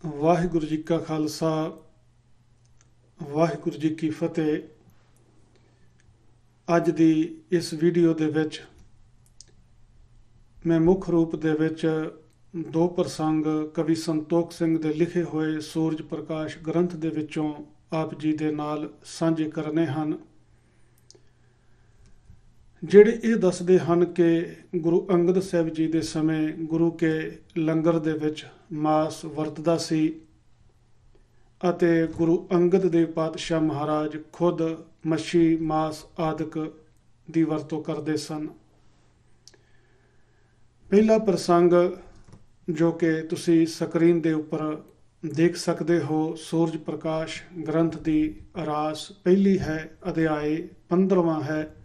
ਵਾਹਿਗੁਰੂ ਜੀ ਕਾ ਖਾਲਸਾ ਵਾਹਿਗੁਰੂ ਜੀ ਕੀ ਫਤਿਹ। ਅੱਜ ਦੀ ਇਸ ਵੀਡੀਓ ਦੇ ਵਿੱਚ ਮੈਂ ਮੁੱਖ ਰੂਪ ਦੇ ਵਿੱਚ ਦੋ ਪ੍ਰਸੰਗ ਕਵੀ ਸੰਤੋਖ ਸਿੰਘ ਦੇ ਲਿਖੇ ਹੋਏ ਸੂਰਜ ਪ੍ਰਕਾਸ਼ ਗ੍ਰੰਥ ਦੇ ਵਿੱਚੋਂ ਆਪ ਜੀ ਦੇ ਨਾਲ ਸਾਂਝੇ ਕਰਨੇ ਹਨ, ਜਿਹੜੇ ਇਹ ਦੱਸਦੇ ਹਨ ਕਿ ਗੁਰੂ ਅੰਗਦ ਸਾਹਿਬ ਜੀ ਦੇ ਸਮੇਂ ਗੁਰੂ ਕੇ ਲੰਗਰ ਦੇ ਵਿੱਚ ਮਾਸ ਵਰਤਦਾ ਸੀ ਅਤੇ ਗੁਰੂ ਅੰਗਦ ਦੇਵ ਪਾਤਸ਼ਾਹ ਮਹਾਰਾਜ ਖੁਦ ਮੱਛੀ ਮਾਸ ਆਦਿਕ ਦੀ ਵਰਤੋਂ ਕਰਦੇ ਸਨ। ਪਹਿਲਾ ਪ੍ਰਸੰਗ ਜੋ ਕਿ ਤੁਸੀਂ ਸਕਰੀਨ ਦੇ ਉੱਪਰ ਦੇਖ ਸਕਦੇ ਹੋ, ਸੂਰਜ ਪ੍ਰਕਾਸ਼ ਗ੍ਰੰਥ ਦੀ ਰਾਸ ਪਹਿਲੀ ਹੈ, ਅਧਿਆਏ 15ਵਾਂ ਹੈ,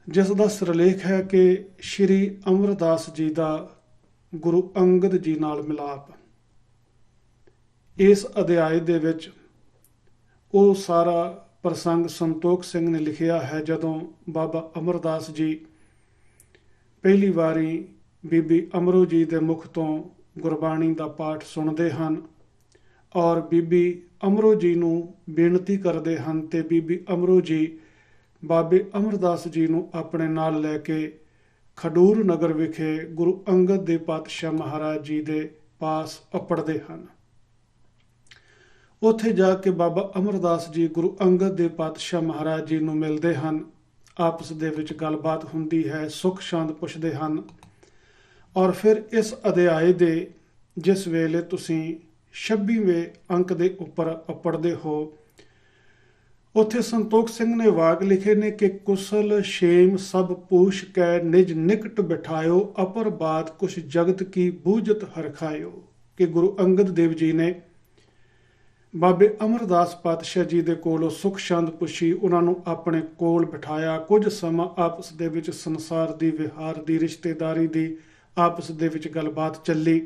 ਜਿਸ ਦਾ ਸਿਰਲੇਖ ਹੈ ਕਿ ਸ਼੍ਰੀ ਅਮਰਦਾਸ ਜੀ ਦਾ ਗੁਰੂ ਅੰਗਦ ਜੀ ਨਾਲ ਮਿਲਾਪ। ਇਸ ਅਧਿਆਏ ਦੇ ਵਿੱਚ ਉਹ ਸਾਰਾ ਪ੍ਰਸੰਗ ਸੰਤੋਖ ਸਿੰਘ ਨੇ ਲਿਖਿਆ ਹੈ, ਜਦੋਂ ਬਾਬਾ ਅਮਰਦਾਸ ਜੀ ਪਹਿਲੀ ਵਾਰੀ ਬੀਬੀ ਅਮਰੋ ਜੀ ਦੇ ਮੁਖ ਤੋਂ ਗੁਰਬਾਣੀ ਦਾ ਪਾਠ ਸੁਣਦੇ ਹਨ ਔਰ ਬੀਬੀ ਅਮਰੋ ਜੀ ਨੂੰ ਬੇਨਤੀ ਕਰਦੇ ਹਨ ਤੇ ਬੀਬੀ ਅਮਰੋ ਜੀ ਬਾਬੇ ਅਮਰਦਾਸ ਜੀ ਨੂੰ ਆਪਣੇ ਨਾਲ ਲੈ ਕੇ ਖਡੂਰ ਨਗਰ ਵਿਖੇ ਗੁਰੂ ਅੰਗਦ ਦੇਵ ਪਾਤਸ਼ਾਹ ਮਹਾਰਾਜ ਜੀ ਦੇ ਪਾਸ ਅੱਪੜਦੇ ਹਨ। ਉੱਥੇ ਜਾ ਕੇ ਬਾਬਾ ਅਮਰਦਾਸ ਜੀ ਗੁਰੂ ਅੰਗਦ ਦੇਵ ਪਾਤਸ਼ਾਹ ਮਹਾਰਾਜ ਜੀ ਨੂੰ ਮਿਲਦੇ ਹਨ, ਆਪਸ ਦੇ ਵਿੱਚ ਗੱਲਬਾਤ ਹੁੰਦੀ ਹੈ, ਸੁੱਖ ਸ਼ਾਂਤ ਪੁੱਛਦੇ ਹਨ। ਔਰ ਫਿਰ ਇਸ ਅਧਿਆਏ ਦੇ ਜਿਸ ਵੇਲੇ ਤੁਸੀਂ 26ਵੇਂ ਅੰਕ ਦੇ ਉੱਪਰ ਅੱਪੜਦੇ ਹੋ, ਉੱਥੇ ਸੰਤੋਖ ਸਿੰਘ ਨੇ ਵਾਕ ਲਿਖੇ ਨੇ ਕਿ ਕੁਸਲ ਸ਼ੇਮ ਸਭ ਪੂਛ ਕੈ ਨਿਜ ਨਿਕਟ ਬਿਠਾਇਓ, ਅਪਰ ਬਾਤ ਕੁਛ ਜਗਤ ਕੀ ਬੂਝਤ ਹਰਖਾਇਓ। ਕਿ ਗੁਰੂ ਅੰਗਦ ਦੇਵ ਜੀ ਨੇ ਬਾਬੇ ਅਮਰਦਾਸ ਪਾਤਸ਼ਾਹ ਜੀ ਦੇ ਕੋਲੋਂ ਸੁੱਖ ਸ਼ਾਂਤ ਪੁੱਛੀ, ਉਹਨਾਂ ਨੂੰ ਆਪਣੇ ਕੋਲ ਬਿਠਾਇਆ। ਕੁਝ ਸਮਾਂ ਆਪਸ ਦੇ ਵਿੱਚ ਸੰਸਾਰ ਦੀ ਵਿਹਾਰ ਦੀ ਰਿਸ਼ਤੇਦਾਰੀ ਦੀ ਆਪਸ ਦੇ ਵਿੱਚ ਗੱਲਬਾਤ ਚੱਲੀ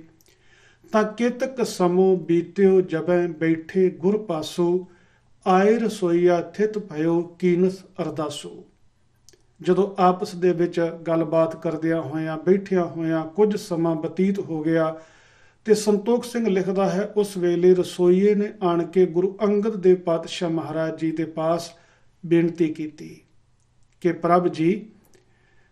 ਤਾਂ ਕਿਤਕ ਸਮੋ ਬੀਤਿਓ ਜਬੈ ਬੈਠੇ ਗੁਰ ਪਾਸੋ, ਆਏ ਰਸੋਈਆ ਥਿਤ ਭਇਓ ਕੀਨਸ ਅਰਦਾਸੋ। ਜਦੋਂ ਆਪਸ ਦੇ ਵਿੱਚ ਗੱਲਬਾਤ ਕਰਦਿਆਂ ਹੋਇਆਂ ਬੈਠਿਆਂ ਹੋਇਆਂ ਕੁਝ ਸਮਾਂ ਬਤੀਤ ਹੋ ਗਿਆ ਤੇ ਸੰਤੋਖ ਸਿੰਘ ਲਿਖਦਾ ਹੈ, ਉਸ ਵੇਲੇ ਰਸੋਈਏ ਨੇ ਆਣ ਕੇ ਗੁਰੂ ਅੰਗਦ ਦੇਵ ਪਾਤਸ਼ਾਹ ਮਹਾਰਾਜ ਜੀ ਦੇ ਪਾਸ ਬੇਨਤੀ ਕੀਤੀ ਕਿ ਪ੍ਰਭ ਜੀ,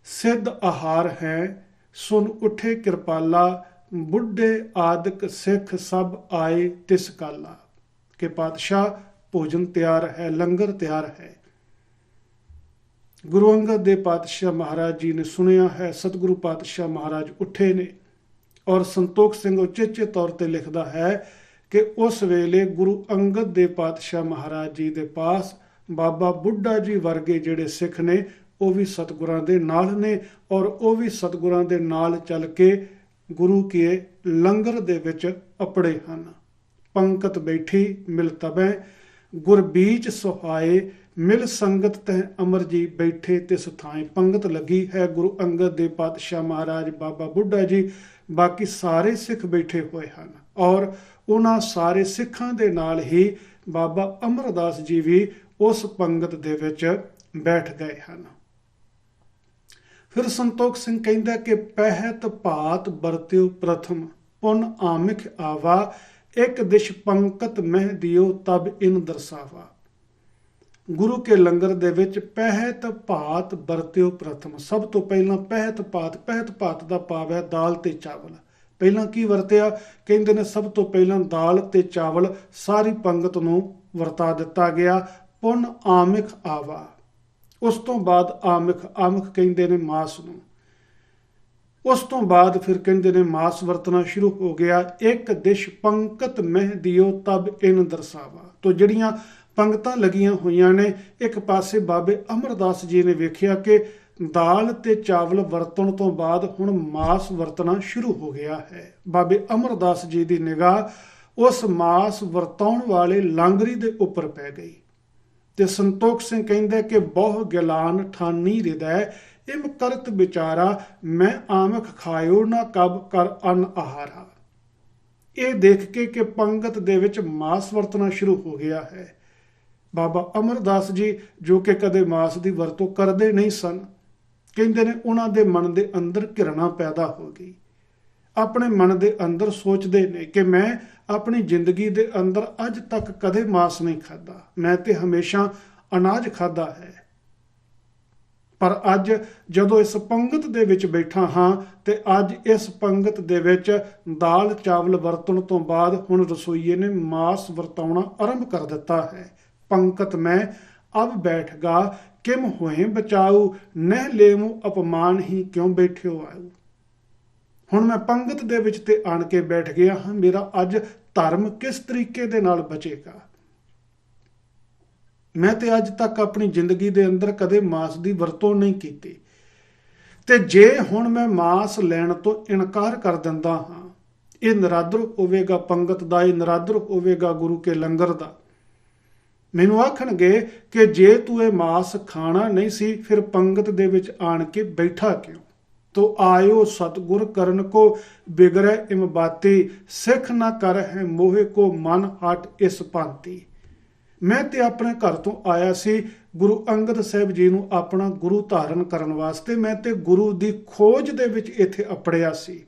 ਸਿੱਧ ਆਹਾਰ ਹੈ ਸੁਨ ਉਠੇ ਕਿਰਪਾਲਾ, ਬੁੱਢੇ ਆਦਿਕ ਸਿੱਖ ਸਭ ਆਏ ਤਿਸ ਕਾਲਾ। ਕਿ ਪਾਤਸ਼ਾਹ ਭੋਜਨ ਤਿਆਰ ਹੈ, ਲੰਗਰ ਤਿਆਰ ਹੈ। ਗੁਰੂ ਅੰਗਦ ਦੇਵ ਪਾਤਸ਼ਾਹ ਮਹਾਰਾਜ ਜੀ ਨੇ ਸੁਣਿਆ ਹੈ, ਸਤਿਗੁਰੂ ਪਾਤਸ਼ਾਹ ਮਹਾਰਾਜ ਉੱਠੇ ਨੇ। ਔਰ ਸੰਤੋਖ ਸਿੰਘ ਉਚੇਚੇ ਤੌਰ ਤੇ ਲਿਖਦਾ ਹੈ ਕਿ ਉਸ ਵੇਲੇ ਗੁਰੂ ਅੰਗਦ ਦੇਵ ਪਾਤਸ਼ਾਹ ਮਹਾਰਾਜ ਜੀ ਦੇ ਪਾਸ ਬਾਬਾ ਬੁੱਢਾ ਜੀ ਵਰਗੇ ਜਿਹੜੇ ਸਿੱਖ ਨੇ ਉਹ ਵੀ ਸਤਿਗੁਰਾਂ ਦੇ ਨਾਲ ਨੇ ਔਰ ਉਹ ਵੀ ਸਤਿਗੁਰਾਂ ਦੇ ਨਾਲ ਚੱਲ ਕੇ ਗੁਰੂ ਕੇ ਲੰਗਰ ਦੇ ਵਿੱਚ ਅੱਪੜੇ ਹਨ। ਪੰਕਤ ਬੈਠੀ ਮਿਲ ਤਬੈ ਗੁਰ ਬੀਚ ਸੁਹਾਏ, ਮਿਲ ਸੰਗਤ ਤਹਿ ਅਮਰ ਜੀ ਬੈਠੇ ਤਿਸ ਥਾਏ। ਪੰਗਤ ਲੱਗੀ ਹੈ, ਗੁਰੂ ਅੰਗਦ ਦੇਵ ਪਾਤਸ਼ਾਹ ਮਹਾਰਾਜ, ਬਾਬਾ ਬੁੱਢਾ ਜੀ, ਬਾਕੀ ਸਾਰੇ ਸਿੱਖ ਬੈਠੇ ਹੋਏ ਹਨ ਔਰ ਉਹਨਾਂ ਸਾਰੇ ਸਿੱਖਾਂ ਦੇ ਨਾਲ ਹੀ ਬਾਬਾ ਅਮਰਦਾਸ ਜੀ ਵੀ ਉਸ ਪੰਗਤ ਦੇ ਵਿੱਚ ਬੈਠ ਗਏ ਹਨ। ਫਿਰ ਸੰਤੋਖ ਸਿੰਘ ਕਹਿੰਦਾ ਕਿ ਪਹਿਤ ਭਾਤ ਵਰਤਿਓ ਪ੍ਰਥਮ, ਪੁਨ ਆਮਿਖ ਆਵਾ, ਇੱਕ ਦਿਸ਼ ਪੰਕਤ ਮਹਿ ਦਿਓ ਤਬ ਇਨ ਦਰਸਾਵਾ। ਗੁਰੂ ਕੇ ਲੰਗਰ ਦੇ ਵਿੱਚ ਪਹਿਤ ਭਾਤ ਵਰਤਿਓ ਪ੍ਰਥਮ, ਸਭ ਤੋਂ ਪਹਿਲਾਂ ਪਹਿਤ ਭਾਤ ਦਾ ਭਾਵ ਹੈ ਦਾਲ ਤੇ ਚਾਵਲ। ਪਹਿਲਾਂ ਕੀ ਵਰਤਿਆ? ਕਹਿੰਦੇ ਨੇ ਸਭ ਤੋਂ ਪਹਿਲਾਂ ਦਾਲ ਤੇ ਚਾਵਲ ਸਾਰੀ ਪੰਗਤ ਨੂੰ ਵਰਤਾ ਦਿੱਤਾ ਗਿਆ। ਪੁਨ ਆਮਿਖ ਆਵਾ, ਉਸ ਤੋਂ ਬਾਅਦ ਆਮਿਖ ਕਹਿੰਦੇ ਨੇ ਮਾਸ ਨੂੰ। ਉਸ ਤੋਂ ਬਾਅਦ ਫਿਰ ਕਹਿੰਦੇ ਨੇ ਮਾਸ ਵਰਤਣਾ ਸ਼ੁਰੂ ਹੋ ਗਿਆ। ਇੱਕ ਦਿਸ਼ ਪੰਕਤ ਮਹਿ ਦਿਓ ਤਬ ਇਨ ਦਰਸਾਵਾ। ਤੋਂ ਜਿਹੜੀਆਂ ਪੰਗਤਾਂ ਲੱਗੀਆਂ ਹੋਈਆਂ ਨੇ, ਇੱਕ ਪਾਸੇ ਬਾਬੇ ਅਮਰਦਾਸ ਜੀ ਨੇ ਵੇਖਿਆ ਕਿ ਦਾਲ ਤੇ ਚਾਵਲ ਵਰਤਣ ਤੋਂ ਬਾਅਦ ਹੁਣ ਮਾਸ ਵਰਤਣਾ ਸ਼ੁਰੂ ਹੋ ਗਿਆ ਹੈ। ਬਾਬੇ ਅਮਰਦਾਸ ਜੀ ਦੀ ਨਿਗਾਹ ਉਸ ਮਾਸ ਵਰਤਾਉਣ ਵਾਲੇ ਲਾਂਗਰੀ ਦੇ ਉੱਪਰ ਪੈ ਗਈ ਤੇ ਸੰਤੋਖ ਸਿੰਘ ਕਹਿੰਦਾ ਕਿ ਬਹੁ ਗਿਲਾਨ ਠਾਨੀ ਹਿਰਦੈ, ਇਮ ਕਰਤ ਵਿਚਾਰਾ, ਮੈਂ ਆਮਖ ਖਾਇਓ ਨਾ ਕਬ ਕਰ ਅੰਨ ਆਹਾਰਾ। ਇਹ ਦੇਖ ਕੇ ਕਿ ਪੰਗਤ ਦੇ ਵਿੱਚ ਮਾਸ ਵਰਤਣਾ ਸ਼ੁਰੂ ਹੋ ਗਿਆ ਹੈ, ਬਾਬਾ ਅਮਰਦਾਸ ਜੀ ਜੋ ਕਿ ਕਦੇ ਮਾਸ ਦੀ ਵਰਤੋਂ ਕਰਦੇ ਨਹੀਂ ਸਨ, ਕਹਿੰਦੇ ਨੇ ਉਹਨਾਂ ਦੇ ਮਨ ਦੇ ਅੰਦਰ ਘਿਰਣਾ ਪੈਦਾ ਹੋ ਗਈ ਆਪਣੇ ਮਨ ਦੇ ਅੰਦਰ ਸੋਚਦੇ ਨੇ ਕਿ ਮੈਂ ਆਪਣੀ ਜ਼ਿੰਦਗੀ ਦੇ ਅੰਦਰ ਅੱਜ ਤੱਕ ਕਦੇ ਮਾਸ ਨਹੀਂ ਖਾਧਾ, ਮੈਂ ਤੇ ਹਮੇਸ਼ਾ ਅਨਾਜ ਖਾਧਾ ਹੈ। ਪਰ ਅੱਜ ਜਦੋਂ ਇਸ ਪੰਗਤ ਦੇ ਵਿੱਚ ਬੈਠਾ ਹਾਂ ਤੇ ਅੱਜ ਇਸ ਪੰਗਤ ਦੇ ਵਿੱਚ ਦਾਲ ਚਾਵਲ ਵਰਤਣ ਤੋਂ ਬਾਅਦ ਹੁਣ ਰਸੋਈਏ ਨੇ ਮਾਸ ਵਰਤਾਉਣਾ ਆਰੰਭ ਕਰ ਦਿੱਤਾ ਹੈ। ਪੰਕਤ ਮੈਂ ਅਬ ਬੈਠਗਾ ਕਿਮ ਹੋਏ ਬਚਾਊ, ਨਹਿ ਲੇਮੂ ਅਪਮਾਨ ਹੀ ਕਿਉਂ ਬੈਠਿਓ ਆਊ। ਹੁਣ ਮੈਂ ਪੰਗਤ ਦੇ ਵਿੱਚ ਤੇ ਆਣ ਕੇ ਬੈਠ ਗਿਆ ਹਾਂ, ਮੇਰਾ ਅੱਜ ਧਰਮ ਕਿਸ ਤਰੀਕੇ ਦੇ ਨਾਲ ਬਚੇਗਾ। ਮੈਂ ਤੇ ਅੱਜ ਤੱਕ ਆਪਣੀ ਜ਼ਿੰਦਗੀ ਦੇ ਅੰਦਰ ਕਦੇ ਮਾਸ ਦੀ ਵਰਤੋਂ ਨਹੀਂ ਕੀਤੀ, ਤੇ ਜੇ ਹੁਣ ਮੈਂ ਮਾਸ ਲੈਣ ਤੋਂ ਇਨਕਾਰ ਕਰ ਦਿੰਦਾ ਹਾਂ, ਇਹ ਨਿਰਾਦਰ ਹੋਵੇਗਾ ਪੰਗਤ ਦਾ, ਇਹ ਨਿਰਾਦਰ ਹੋਵੇਗਾ ਗੁਰੂ ਕੇ ਲੰਗਰ ਦਾ। ਮੈਨੂੰ ਆਖਣਗੇ ਕਿ ਜੇ ਤੂੰ ਇਹ ਮਾਸ ਖਾਣਾ ਨਹੀਂ ਸੀ ਫਿਰ ਪੰਗਤ ਦੇ ਵਿੱਚ ਆਣ ਕੇ ਬੈਠਾ ਕਿਉਂ। ਤੋ ਆਇਓ ਸਤਿਗੁਰ ਕਰਨ ਕੋ ਬਿਗੜੈ ਇਮ ਬਾਤੀ, ਸਿੱਖ ਨਾ ਕਰ ਹੈ ਮੋਹਿ ਕੋ ਮਨ ਹਟ ਇਸ ਭਾਂਤੀ। ਮੈਂ ਤੇ ਆਪਣੇ ਘਰ ਤੋਂ ਆਇਆ ਸੀ ਗੁਰੂ ਅੰਗਦ ਸਾਹਿਬ ਜੀ ਨੂੰ ਆਪਣਾ ਗੁਰੂ ਧਾਰਨ ਕਰਨ ਵਾਸਤੇ, ਮੈਂ ਤੇ ਗੁਰੂ ਦੀ ਖੋਜ ਦੇ ਵਿੱਚ ਇੱਥੇ ਅਪੜਿਆ ਸੀ।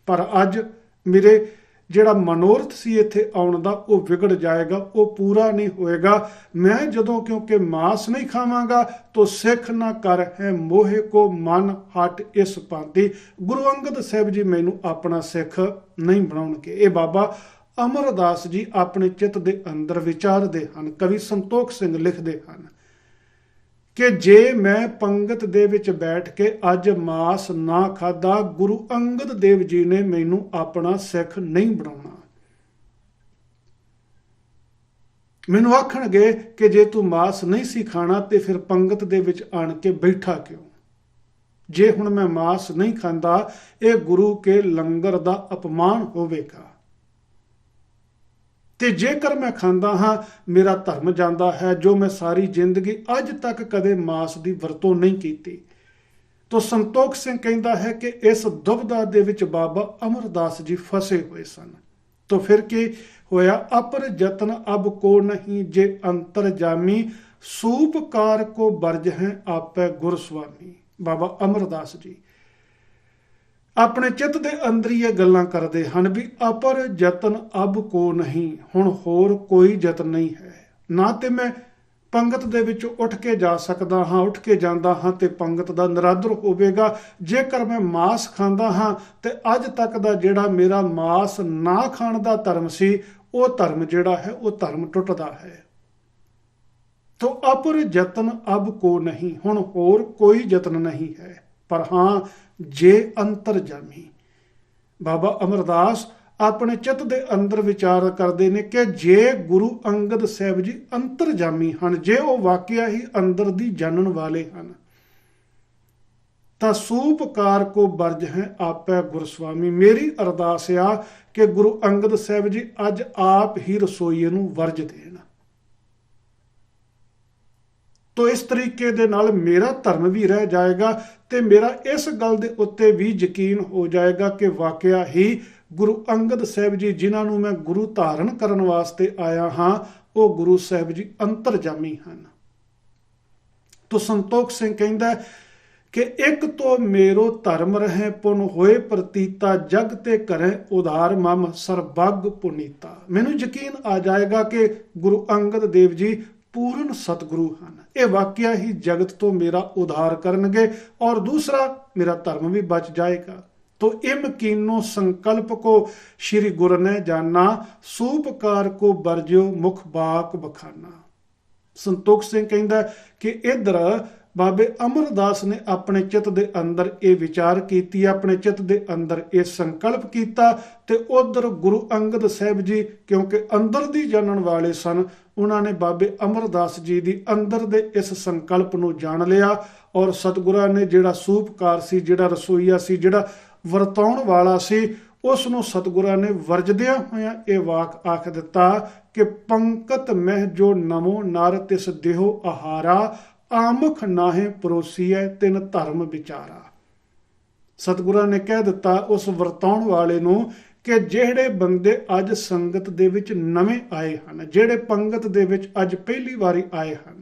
ਪਰ ਅੱਜ ਮੇਰੇ ਜਿਹੜਾ ਮਨੋਰਥ ਸੀ ਇੱਥੇ ਆਉਣ ਦਾ ਉਹ ਵਿਗੜ ਜਾਏਗਾ, ਉਹ ਪੂਰਾ ਨਹੀਂ ਹੋਏਗਾ। ਮੈਂ ਜਦੋਂ ਕਿਉਂਕਿ ਮਾਸ ਨਹੀਂ ਖਾਵਾਂਗਾ ਤੋ ਸਿੱਖ ਨਾ ਕਰ ਹੈ ਮੋਹਿ ਕੋ ਮਨ ਹਟ ਇਸ ਭਾਂਤੀ। ਗੁਰੂ ਅੰਗਦ ਸਾਹਿਬ ਜੀ ਮੈਨੂੰ ਆਪਣਾ ਸਿੱਖ ਨਹੀਂ ਬਣਾਉਣਗੇ। ਇਹ ਬਾਬਾ ਅਮਰਦਾਸ ਜੀ ਆਪਣੇ ਚਿੱਤ ਦੇ ਅੰਦਰ ਵਿਚਾਰਦੇ ਹਨ। ਕਵੀ ਸੰਤੋਖ ਸਿੰਘ ਲਿਖਦੇ ਹਨ ਕਿ ਜੇ ਮੈਂ ਪੰਗਤ ਦੇ ਵਿੱਚ ਬੈਠ ਕੇ ਅੱਜ ਮਾਸ ਨਾ ਖਾਧਾ, ਗੁਰੂ ਅੰਗਦ ਦੇਵ ਜੀ ਨੇ ਮੈਨੂੰ ਆਪਣਾ ਸਿੱਖ ਨਹੀਂ ਬਣਾਉਣਾ। ਮੈਨੂੰ ਆਖਣਗੇ ਕਿ ਜੇ ਤੂੰ ਮਾਸ ਨਹੀਂ ਸੀ ਖਾਣਾ ਤੇ ਫਿਰ ਪੰਗਤ ਦੇ ਵਿੱਚ ਆਣ ਕੇ ਬੈਠਾ ਕਿਉਂ। ਜੇ ਹੁਣ ਮੈਂ ਮਾਸ ਨਹੀਂ ਖਾਂਦਾ, ਇਹ ਗੁਰੂ ਕੇ ਲੰਗਰ ਦਾ ਅਪਮਾਨ ਹੋਵੇਗਾ। ਤੇ ਜੇਕਰ ਮੈਂ ਖਾਂਦਾ ਹਾਂ ਮੇਰਾ ਧਰਮ ਜਾਂਦਾ ਹੈ, ਜੋ ਮੈਂ ਸਾਰੀ ਜ਼ਿੰਦਗੀ ਅੱਜ ਤੱਕ ਕਦੇ ਮਾਸ ਦੀ ਵਰਤੋਂ ਨਹੀਂ ਕੀਤੀ। ਤੋ ਸੰਤੋਖ ਸਿੰਘ ਕਹਿੰਦਾ ਹੈ ਕਿ ਇਸ ਦੁਬਿਧਾ ਦੇ ਵਿੱਚ ਬਾਬਾ ਅਮਰਦਾਸ ਜੀ ਫਸੇ ਹੋਏ ਸਨ। ਤੋ ਫਿਰ ਕੀ ਹੋਇਆ, ਅਪਰ ਯਤਨ ਅਬ ਕੋ ਨਹੀਂ ਜੇ ਅੰਤਰ ਜਾਮੀ, ਸੂਪਕਾਰ ਕੋ ਬਰਜ ਹੈ ਆਪੇ ਗੁਰ ਸੁਆਮੀ। ਬਾਬਾ ਅਮਰਦਾਸ ਜੀ ਆਪਣੇ ਚਿੱਤ ਦੇ ਅੰਦਰ ਹੀ ਇਹ ਗੱਲਾਂ ਕਰਦੇ ਹਨ ਵੀ ਅਪਰ ਯਤਨ ਅਬ ਕੋ ਨਹੀਂ, ਹੁਣ ਹੋਰ ਕੋਈ ਯਤਨ ਨਹੀਂ ਹੈ। ਨਾ ਤੇ ਮੈਂ ਪੰਗਤ ਦੇ ਵਿੱਚ ਉੱਠ ਕੇ ਜਾ ਸਕਦਾ ਹਾਂ, ਉੱਠ ਕੇ ਜਾਂਦਾ ਹਾਂ ਤੇ ਪੰਗਤ ਦਾ ਨਿਰਾਦਰ ਹੋਵੇਗਾ। ਜੇਕਰ ਮੈਂ ਮਾਸ ਖਾਂਦਾ ਹਾਂ ਤੇ ਅੱਜ ਤੱਕ ਦਾ ਜਿਹੜਾ ਮੇਰਾ ਮਾਸ ਨਾ ਖਾਣ ਦਾ ਧਰਮ ਸੀ, ਉਹ ਧਰਮ ਜਿਹੜਾ ਹੈ ਉਹ ਧਰਮ ਟੁੱਟਦਾ ਹੈ। ਤੋ ਅਪਰ ਯਤਨ ਅਬ ਕੋ ਨਹੀਂ, ਹੁਣ ਹੋਰ ਕੋਈ ਯਤਨ ਨਹੀਂ ਹੈ। ਪਰ ਹਾਂ ਜੇ ਅੰਤਰਜਾਮੀ, ਬਾਬਾ ਅਮਰਦਾਸ ਆਪਣੇ ਚਿੱਤ ਦੇ ਅੰਦਰ ਵਿਚਾਰ ਕਰਦੇ ਨੇ ਕਿ ਜੇ ਗੁਰੂ ਅੰਗਦ ਸਾਹਿਬ ਜੀ ਅੰਤਰਜਾਮੀ ਹਨ, ਜੇ ਉਹ ਵਾਕਿਆ ਹੀ ਅੰਦਰ ਦੀ ਜਾਣਨ ਵਾਲੇ ਹਨ, ਤਾਂ ਸੂਪਕਾਰ ਕੋ ਬਰਜ ਹੈ ਆਪੇ ਗੁਰ ਸੁਆਮੀ। ਮੇਰੀ ਅਰਦਾਸ ਆ ਕਿ ਗੁਰੂ ਅੰਗਦ ਸਾਹਿਬ ਜੀ ਅੱਜ ਆਪ ਹੀ ਰਸੋਈਏ ਨੂੰ ਵਰਜ ਦੇਣ। ਤੋ ਇਸ ਤਰੀਕੇ ਦੇ ਨਾਲ ਮੇਰਾ ਧਰਮ ਵੀ ਰਹਿ ਜਾਏਗਾ ਤੇ ਮੇਰਾ ਇਸ ਗੱਲ ਦੇ ਉੱਤੇ ਵੀ ਯਕੀਨ ਹੋ ਜਾਏਗਾ ਕਿ ਵਾਕਿਆ ਹੀ ਗੁਰੂ ਅੰਗਦ ਸਾਹਿਬ ਜੀ ਜਿਨ੍ਹਾਂ ਨੂੰ ਮੈਂ ਗੁਰੂ ਧਾਰਨ ਕਰਨ ਵਾਸਤੇ ਆਇਆ ਹਾਂ, ਉਹ ਗੁਰੂ ਸਾਹਿਬ ਜੀ ਅੰਤਰਜਾਮੀ ਹਨ। ਤੋ ਸੰਤੋਖ ਸਿੰਘ ਕਹਿੰਦਾ ਕਿ ਇੱਕ ਤੋਂ ਮੇਰੋ ਧਰਮ ਰਹੇ ਪੁਨ ਹੋਏ ਪ੍ਰਤੀਤਾ, ਜਗ ਤੇ ਕਰੇ ਉਧਾਰ ਮਮ ਸਰਬੱਗ ਪੁਨੀਤਾ। ਮੈਨੂੰ ਯਕੀਨ ਆ ਜਾਏਗਾ ਕਿ ਗੁਰੂ ਅੰਗਦ ਦੇਵ ਜੀ ਪੂਰਨ ਸਤਿਗੁਰੂ ਹਨ। ਇਹ ਵਾਕਿਆ ਹੀ ਜਗਤ ਤੋਂ ਮੇਰਾ ਉਧਾਰ ਕਰਨਗੇ ਔਰ ਦੂਸਰਾ ਮੇਰਾ ਧਰਮ ਵੀ ਬਚ ਜਾਏਗਾ। ਤੋ ਇਮ ਕੀਨੋ ਸੰਕਲਪ ਕੋ ਸ਼੍ਰੀ ਗੁਰ ਨੇ ਜਾਨਾ, ਸੂਪਕਾਰ ਕੋ ਬਰਜਿਓ ਮੁਖ ਬਾਕ ਬਖਾਨਾ। ਸੰਤੋਖ ਸਿੰਘ ਕਹਿੰਦਾ ਕਿ ਇੱਧਰ ਬਾਬੇ ਅਮਰਦਾਸ ਨੇ ਆਪਣੇ ਚਿੱਤ ਦੇ ਅੰਦਰ ਇਹ ਵਿਚਾਰ ਕੀਤੀ, ਆਪਣੇ ਚਿੱਤ ਦੇ ਅੰਦਰ ਇਹ ਸੰਕਲਪ ਕੀਤਾ, ਤੇ ਉਧਰ ਗੁਰੂ ਅੰਗਦ ਸਾਹਿਬ ਜੀ ਕਿਉਂਕਿ ਅੰਦਰ ਦੀ ਜਾਣਨ ਵਾਲੇ ਸਨ, ਉਹਨਾਂ ਨੇ ਬਾਬੇ ਅਮਰਦਾਸ ਜੀ ਦੀ ਅੰਦਰ ਦੇ ਇਸ ਸੰਕਲਪ ਨੂੰ ਜਾਣ ਲਿਆ ਔਰ ਸਤਿਗੁਰਾਂ ਨੇ ਜਿਹੜਾ ਸੂਪਕਾਰ ਸੀ, ਜਿਹੜਾ ਰਸੋਈਆ ਸੀ, ਜਿਹੜਾ ਵਰਤਾਉਣ ਵਾਲਾ ਸੀ, ਉਸ ਨੂੰ ਸਤਿਗੁਰਾਂ ਨੇ ਵਰਜਦਿਆਂ ਹੋਇਆਂ ਇਹ ਵਾਕ ਆਖ ਦਿੱਤਾ ਕਿ ਪੰਕਤ ਮਹਿ ਜੋ ਨਮੋ ਨਰ ਤਿਸ ਦੇਹੋ ਆਹਾਰਾ, ਆਮਖ ਨਾਹੇ ਪਰੋਸੀਐ ਤਿਨ ਧਰਮ ਵਿਚਾਰਾ। ਸਤਿਗੁਰਾਂ ਨੇ ਕਹਿ ਦਿੱਤਾ ਉਸ ਵਰਤਾਉਣ ਵਾਲੇ ਨੂੰ ਕਿ ਜਿਹੜੇ ਬੰਦੇ ਅੱਜ ਸੰਗਤ ਦੇ ਵਿੱਚ ਨਵੇਂ ਆਏ ਹਨ, ਜਿਹੜੇ ਪੰਗਤ ਦੇ ਵਿੱਚ ਅੱਜ ਪਹਿਲੀ ਵਾਰੀ ਆਏ ਹਨ,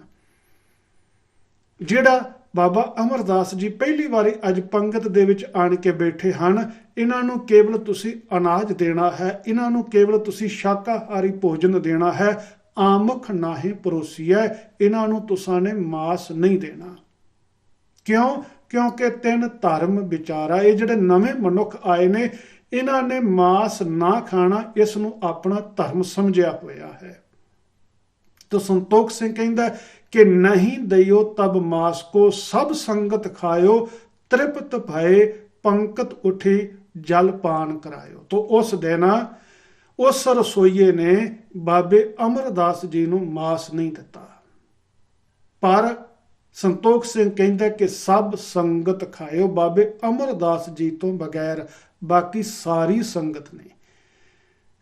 ਜਿਹੜਾ ਬਾਬਾ ਅਮਰਦਾਸ ਜੀ ਪਹਿਲੀ ਵਾਰੀ ਅੱਜ ਪੰਗਤ ਦੇ ਵਿੱਚ ਆਣ ਕੇ ਬੈਠੇ ਹਨ। ਇਹਨਾਂ ਨੂੰ ਕੇਵਲ ਤੁਸੀਂ ਅਨਾਜ ਦੇਣਾ ਹੈ, ਇਹਨਾਂ ਨੂੰ ਕੇਵਲ ਤੁਸੀਂ ਸ਼ਾਕਾਹਾਰੀ ਭੋਜਨ ਦੇਣਾ ਹੈ। ਆਮਖ ਨਾਹੀਂ ਪਰੋਸੀਐ, ਇਹਨਾਂ ਨੂੰ ਤੁਸਾਂ ਨੇ ਮਾਸ ਨਹੀਂ ਦੇਣਾ। ਕਿਉਂ? ਕਿਉਂਕਿ 3 ਧਰਮ ਵਿਚਾਰਾ। ਇਹ ਜਿਹੜੇ ਨਵੇਂ ਮਨੁੱਖ ਆਏ ਨੇ, ਇਹਨਾਂ ਨੇ ਮਾਸ ਨਾ ਖਾਣਾ ਇਸ ਨੂੰ ਆਪਣਾ ਧਰਮ ਸਮਝਿਆ ਹੋਇਆ ਹੈ। ਤਾਂ ਸੰਤੋਖ ਸਿੰਘ ਕਹਿੰਦਾ ਕਿ ਨਹੀਂ ਦਈਓ ਤਬ ਮਾਸ ਕੋ, ਸਭ ਸੰਗਤ ਖਾਇਓ, ਤ੍ਰਿਪਤ ਭਏ ਪੰਕਤ ਉਠੀ ਜਲ ਪਾਨ ਕਰਾਇਓ। ਤਾਂ ਉਸ ਦਿਨ ਉਸ ਰਸੋਈਏ ਨੇ ਬਾਬੇ ਅਮਰਦਾਸ ਜੀ ਨੂੰ ਮਾਸ ਨਹੀਂ ਦਿੱਤਾ, ਪਰ ਸੰਤੋਖ ਸਿੰਘ ਕਹਿੰਦਾ ਕਿ ਸਭ ਸੰਗਤ ਖਾਇਓ। ਬਾਬੇ ਅਮਰਦਾਸ ਜੀ ਤੋਂ ਬਗੈਰ ਬਾਕੀ ਸਾਰੀ ਸੰਗਤ ਨੇ।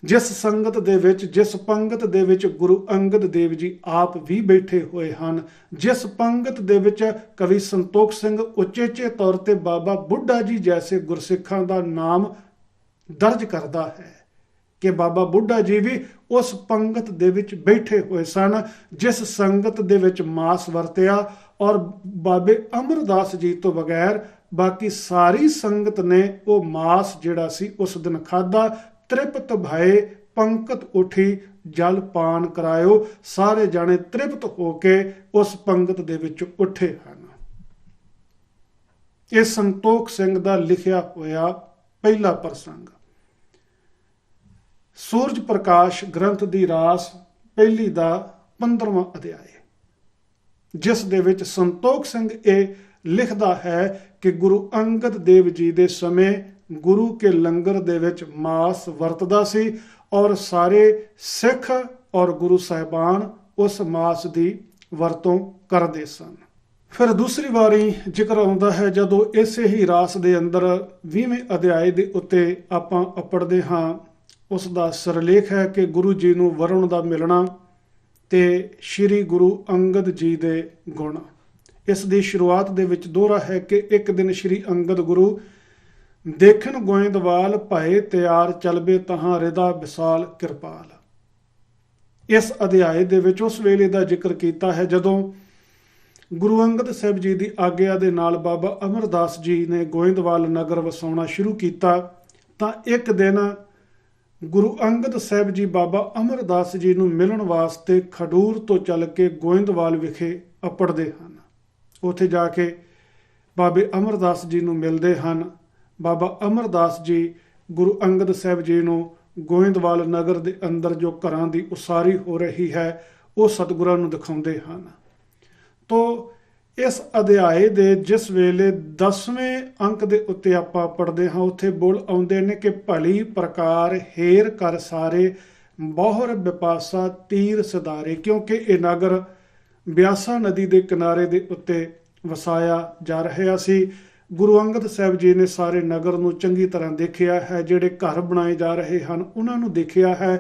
ਜਿਸ ਸੰਗਤ ਦੇ ਵਿੱਚ, ਜਿਸ ਪੰਗਤ ਦੇ ਵਿੱਚ ਗੁਰੂ ਅੰਗਦ ਦੇਵ ਜੀ ਆਪ ਵੀ ਬੈਠੇ ਹੋਏ ਹਨ, ਜਿਸ ਪੰਗਤ ਦੇ ਵਿੱਚ ਕਵੀ ਸੰਤੋਖ ਸਿੰਘ ਉਚੇਚੇ ਤੌਰ ਤੇ ਬਾਬਾ ਬੁੱਢਾ ਜੀ ਜੈਸੇ ਗੁਰਸਿੱਖਾਂ ਦਾ ਨਾਮ ਦਰਜ ਕਰਦਾ ਹੈ ਕਿ ਬਾਬਾ ਬੁੱਢਾ ਜੀ ਵੀ ਉਸ ਪੰਗਤ ਦੇ ਵਿੱਚ ਬੈਠੇ ਹੋਏ ਸਨ, ਜਿਸ ਸੰਗਤ ਦੇ ਵਿੱਚ ਮਾਸ ਵਰਤਿਆ। ਔਰ ਬਾਬੇ ਅਮਰਦਾਸ ਜੀ ਤੋਂ ਬਗੈਰ ਬਾਕੀ ਸਾਰੀ ਸੰਗਤ ਨੇ ਉਹ ਮਾਸ ਜਿਹੜਾ ਸੀ ਉਸ ਦਿਨ ਖਾਧਾ। ਤ੍ਰਿਪਤ ਭਏ ਪੰਕਤ ਉਠੀ ਜਲ ਪਾਨ ਕਰਾਇਓ। ਸਾਰੇ ਜਾਣੇ ਤ੍ਰਿਪਤ ਹੋ ਕੇ ਉਸ ਪੰਗਤ ਦੇ ਵਿੱਚ ਉੱਠੇ ਹਨ। ਇਹ ਸੰਤੋਖ ਸਿੰਘ ਦਾ ਲਿਖਿਆ ਹੋਇਆ ਪਹਿਲਾ ਪ੍ਰਸੰਗ। ਸੂਰਜ ਪ੍ਰਕਾਸ਼ ਗ੍ਰੰਥ ਦੀ ਰਾਸ ਪਹਿਲੀ ਦਾ 15ਵਾਂ ਅਧਿਆਇ, ਜਿਸ ਦੇ ਵਿੱਚ ਸੰਤੋਖ ਸਿੰਘ ਇਹ ਲਿਖਦਾ ਹੈ ਕਿ ਗੁਰੂ ਅੰਗਦ ਦੇਵ ਜੀ ਦੇ ਸਮੇਂ ਗੁਰੂ ਕੇ ਲੰਗਰ ਦੇ ਵਿੱਚ ਮਾਸ ਵਰਤਦਾ ਸੀ ਔਰ ਸਾਰੇ ਸਿੱਖ ਔਰ ਗੁਰੂ ਸਾਹਿਬਾਨ ਉਸ ਮਾਸ ਦੀ ਵਰਤੋਂ ਕਰਦੇ ਸਨ। ਫਿਰ ਦੂਸਰੀ ਵਾਰੀ ਜ਼ਿਕਰ ਆਉਂਦਾ ਹੈ ਜਦੋਂ ਇਸੇ ਹੀ ਰਾਸ ਦੇ ਅੰਦਰ 20ਵੇਂ ਅਧਿਆਏ ਦੇ ਉੱਤੇ ਆਪਾਂ ਪੜ੍ਹਦੇ ਹਾਂ। ਉਸ ਦਾ ਸਿਰਲੇਖ ਹੈ ਕਿ ਗੁਰੂ ਜੀ ਨੂੰ ਵਰੁਣ ਦਾ ਮਿਲਣਾ ਤੇ ਸ਼੍ਰੀ ਗੁਰੂ ਅੰਗਦ ਜੀ ਦੇ ਗੁਣ। ਇਸ ਦੀ ਸ਼ੁਰੂਆਤ ਦੇ ਵਿੱਚ ਦੋਹਰਾ ਹੈ ਕਿ ਇੱਕ ਦਿਨ ਸ਼੍ਰੀ ਅੰਗਦ ਗੁਰੂ ਦੇਖਣ ਗੋਇੰਦਵਾਲ ਭਏ ਤਿਆਰ ਚਲਬੇ ਤਹਾਂ ਰਿਦਾ ਵਿਸਾਲ ਕਿਰਪਾਲ। ਇਸ ਅਧਿਆਏ ਦੇ ਵਿੱਚ ਉਸ ਵੇਲੇ ਦਾ ਜ਼ਿਕਰ ਕੀਤਾ ਹੈ ਜਦੋਂ ਗੁਰੂ ਅੰਗਦ ਸਾਹਿਬ ਜੀ ਦੀ ਆਗਿਆ ਦੇ ਨਾਲ ਬਾਬਾ ਅਮਰਦਾਸ ਜੀ ਨੇ ਗੋਇੰਦਵਾਲ ਨਗਰ ਵਸਾਉਣਾ ਸ਼ੁਰੂ ਕੀਤਾ। ਤਾਂ ਇੱਕ ਦਿਨ ਗੁਰੂ ਅੰਗਦ ਸਾਹਿਬ ਜੀ ਬਾਬਾ ਅਮਰਦਾਸ ਜੀ ਨੂੰ ਮਿਲਣ ਵਾਸਤੇ ਖਡੂਰ ਤੋਂ ਚੱਲ ਕੇ ਗੋਇੰਦਵਾਲ ਵਿਖੇ ਅੱਪੜਦੇ ਹਨ। ਉੱਥੇ ਜਾ ਕੇ ਬਾਬੇ ਅਮਰਦਾਸ ਜੀ ਨੂੰ ਮਿਲਦੇ ਹਨ। ਬਾਬਾ ਅਮਰਦਾਸ ਜੀ ਗੁਰੂ ਅੰਗਦ ਸਾਹਿਬ ਜੀ ਨੂੰ ਗੋਇੰਦਵਾਲ ਨਗਰ ਦੇ ਅੰਦਰ ਜੋ ਘਰਾਂ ਦੀ ਉਸਾਰੀ ਹੋ ਰਹੀ ਹੈ ਉਹ ਸਤਿਗੁਰਾਂ ਨੂੰ ਦਿਖਾਉਂਦੇ ਹਨ। ਤੋ ਇਸ ਅਧਿਆਏ ਦੇ ਜਿਸ ਵੇਲੇ 10ਵੇਂ ਅੰਕ ਦੇ ਉੱਤੇ ਆਪਾਂ ਪੜ੍ਹਦੇ ਹਾਂ, ਉੱਥੇ ਬੋਲ ਆਉਂਦੇ ਨੇ ਕਿ ਭਲੀ ਪ੍ਰਕਾਰ ਹੇਰ ਕਰ ਸਾਰੇ ਬਹੁਰ ਵਿਪਾਸਾ ਤੀਰ ਸਿਦਾਰੇ। ਕਿਉਂਕਿ ਇਹ ਨਗਰ ਬਿਆਸਾ ਨਦੀ ਦੇ ਕਿਨਾਰੇ ਦੇ ਉੱਤੇ ਵਸਾਇਆ ਜਾ ਰਿਹਾ ਸੀ। ਗੁਰੂ ਅੰਗਦ ਸਾਹਿਬ ਜੀ ਨੇ ਸਾਰੇ ਨਗਰ ਨੂੰ ਚੰਗੀ ਤਰ੍ਹਾਂ ਦੇਖਿਆ ਹੈ। ਜਿਹੜੇ ਘਰ ਬਣਾਏ ਜਾ ਰਹੇ ਹਨ ਉਹਨਾਂ ਨੂੰ ਦੇਖਿਆ ਹੈ।